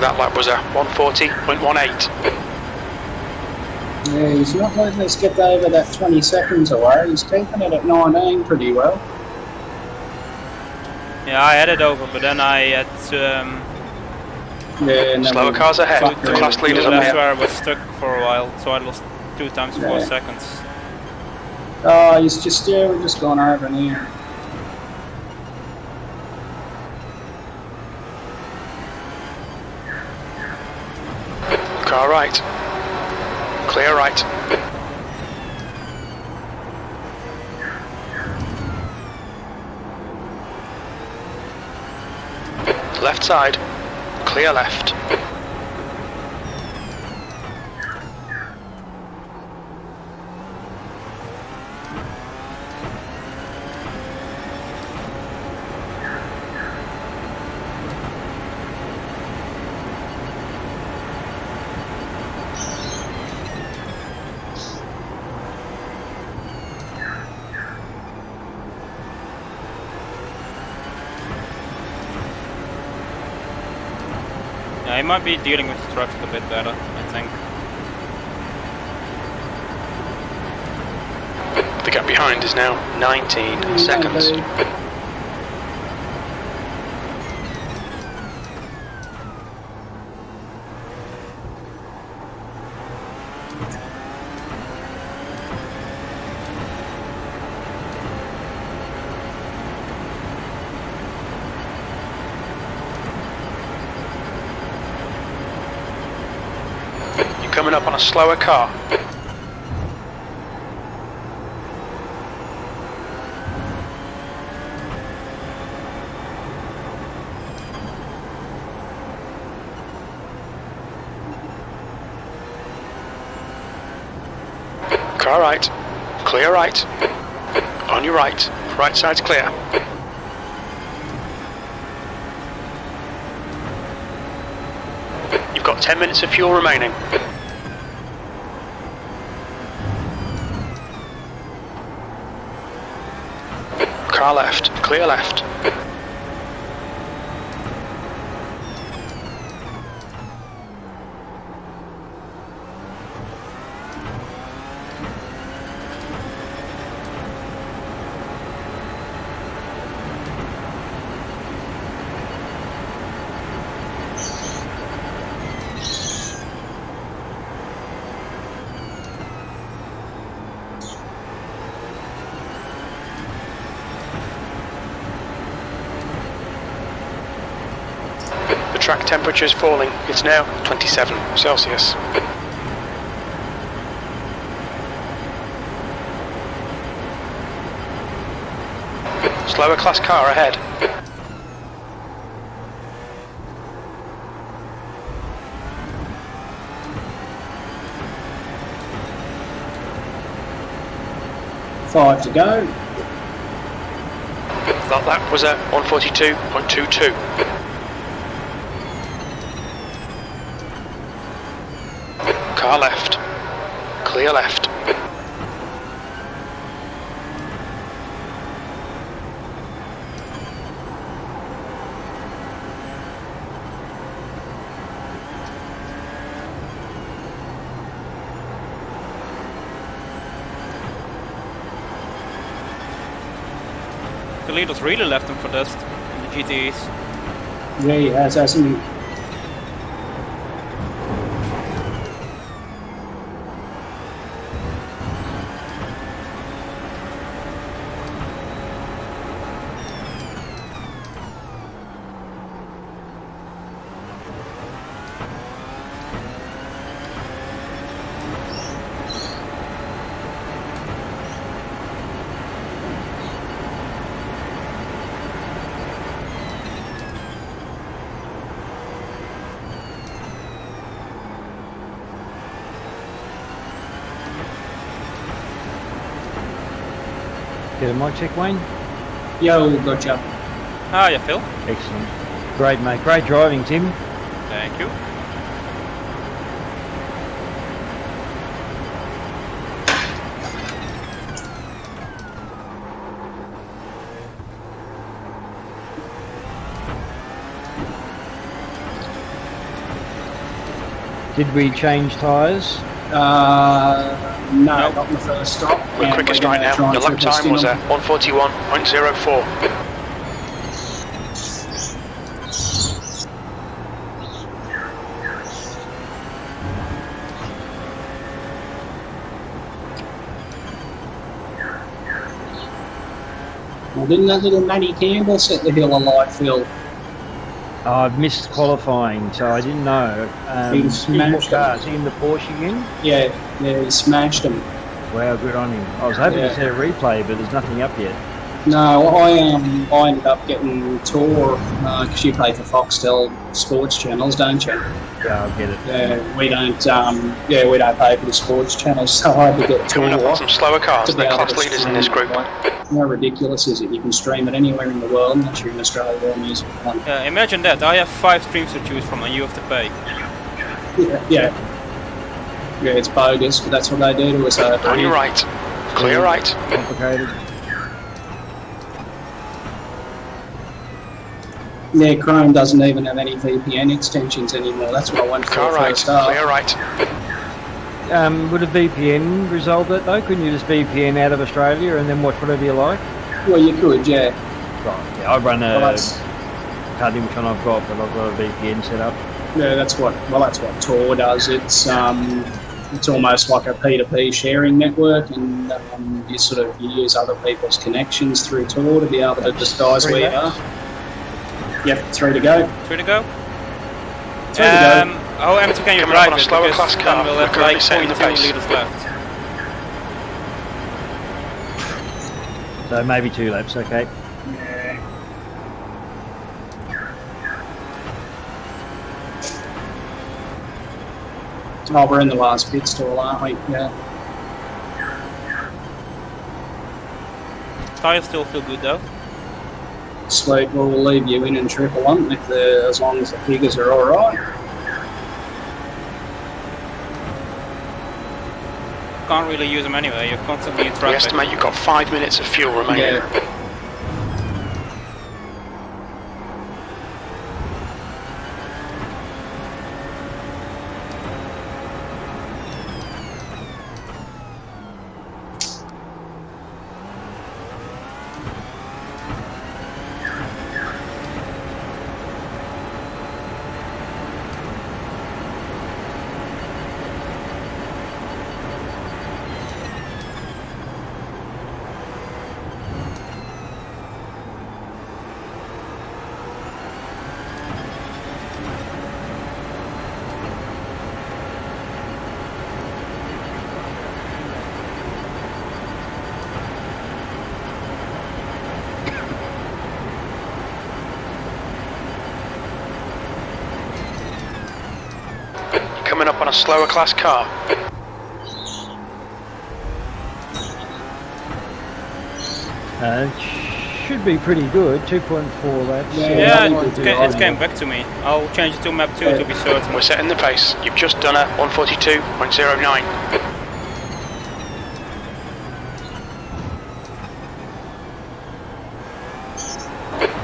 That lap was a 1:40.18. Yeah, he's not letting us get over that 20 seconds away. He's keeping it at 19 pretty well. Yeah, I had it over, but then I had Yeah, and then Slower we cars ahead. fucked The around class with leaders the up that's here. where I was stuck for a while, so I lost 2 times 4 Yeah. seconds. Oh, he's just, yeah, we've just gone over here. Car right. Clear right. Left side. Clear left. Yeah, he might be dealing with the traffic a bit better, I think. The gap behind is now 19 seconds. You're coming up on a slower car. Car right. Clear right. On your right. Right side's clear. You've got 10 minutes of fuel remaining. Car left. Clear left. The track temperature is falling. It's now 27 Celsius. Slower class car ahead. Five to go. That lap was at 142.22. Car left. Clear left. The leaders really left him for dust in the GTEs. Yeah, he has, hasn't he? Get a mic check, Wayne. Yo, gotcha. Ah, yeah, Phil. Excellent. Great, mate. Great driving, Tim. Thank you. Did we change tyres? No, not on the first stop. We're And quickest we're right gonna now. try Your and lap triple time was stint at on. 141.04. Well, didn't that little Matty Campbell set the hill alight, Phil? Oh, I've missed qualifying, so I didn't know. He In what smashed car? him. Is he in the Porsche again? Yeah, he smashed him. Wow, good on him. I was hoping Yeah. to see a replay, but there's nothing up yet. No, I ended up getting Tor because you pay for Foxtel sports channels, don't you? Yeah, I'll get it. Yeah, we don't. We don't pay for the sports channels, so I had to get Tor. Coming up on some slower cars, to be the able class to leaders in this stream group. it. How ridiculous is it? You can stream it anywhere in the world unless you're in Australia or New Zealand. Imagine that. I have 5 streams to choose from and you have to pay. Yeah, it's bogus, but that's what they do to us over On here. your right. Clear right. Complicated. Yeah, Chrome doesn't even have any VPN extensions anymore. That's what I went for Car right. first up. Clear right. Would a VPN resolve that though? Couldn't you just VPN out of Australia and then watch whatever you like? Well, you could, yeah. Right. Yeah, I run Well, a. that's, Can't think which one I've got, but I've got a VPN set up. yeah, that's what Tor does. It's almost like a P2P sharing network, and you use other people's connections through Tor to be able to disguise where you are. Yep, 3 to go. 3 to go? 3 to go. How empty can you Coming up drive on a it? slower Because class car. then we'll We're have currently like setting the 0.2 pace. litres left. So maybe 2 laps, okay. Oh, we're in the last pit stall, aren't we? Yeah. Tyres still feel good though. Sweet. Well, we'll leave you in and triple one as long as the figures are all right. Can't really use them anyway, you're constantly in We traffic. estimate you've got 5 minutes of fuel remaining. Yeah. Coming up on a slower class car. Should be pretty good. 2.4 laps. Yeah, Yeah, it's came back to me. I'll change it to map 2 to be certain. We're setting the pace. You've just done a 142.09.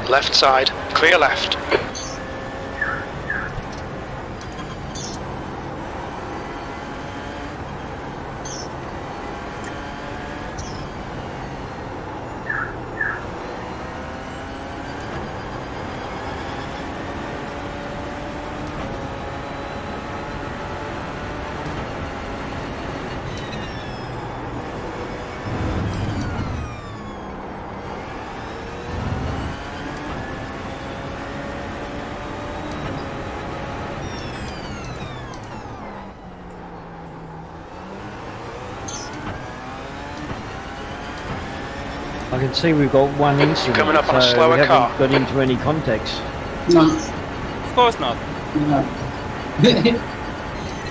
Left side, clear left. I can see we've got one incident. Coming up on a so slower we haven't car. got into any contacts. No. Of course not. No.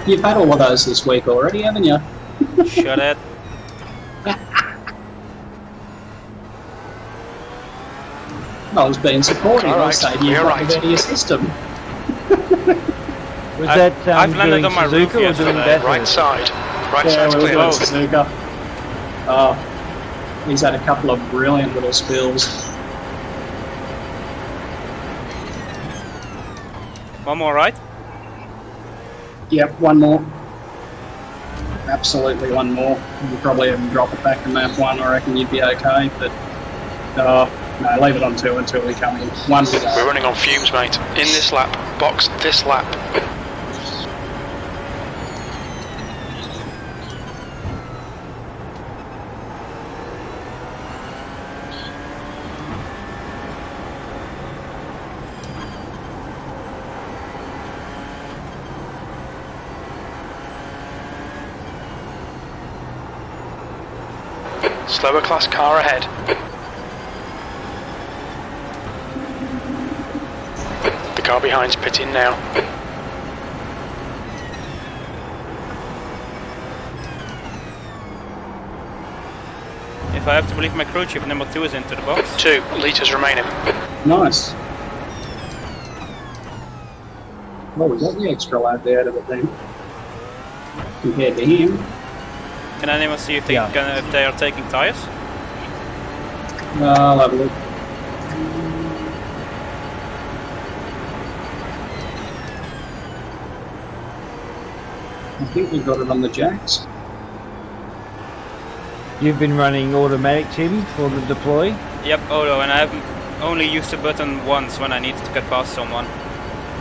You've had all of those this week already, haven't you? Shut it. I was being supportive. All I right, was saying you've you're got right. the better system. Was I've- that I've landed doing on my roof Suzuka or doing yesterday. Bathurst? Right side. Right Yeah, side's we were clear. doing Suzuka. He's had a couple of brilliant little spills. One more, right? Yep, one more. Absolutely one more. You'll probably even drop it back to map 1. I reckon you'd be okay, but no, leave it on 2 until we come in. 1 to We're go. running on fumes, mate. In this lap. Box this lap. Slower class car ahead. The car behind's pitting now. If I have to believe my crew chief, number 2 is into the box. 2 litres remaining. Nice. Well, we got the extra lap out of it then, compared to him. Can anyone see if they are taking tyres? I'll have a look. I think we've got it on the jacks. You've been running automatic, Tim, for the deploy? Yep, auto, and I haven't only used the button once when I needed to get past someone.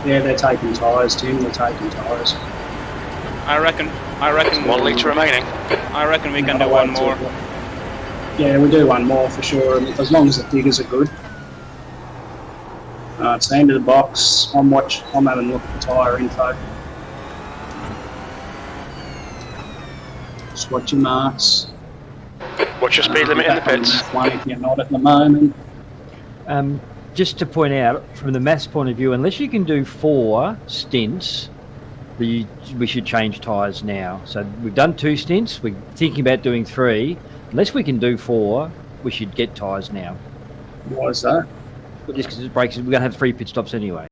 Yeah, they're taking tyres, Tim. They're taking tyres. I reckon. 1 litre remaining. I reckon we can do one more. Yeah, we do one more for sure, as long as the figures are good. It's the end of the box. I'm having a look at the tyre info. Just watch your marks. What's your speed limit in the pits? One if you're not at the moment. Just to point out, from the maths point of view, unless you can do 4 stints, we should change tyres now. So we've done 2 stints, we're thinking about doing 3. Unless we can do 4, we should get tyres now. Why is that? Just because it breaks, we're going to have 3 pit stops anyway.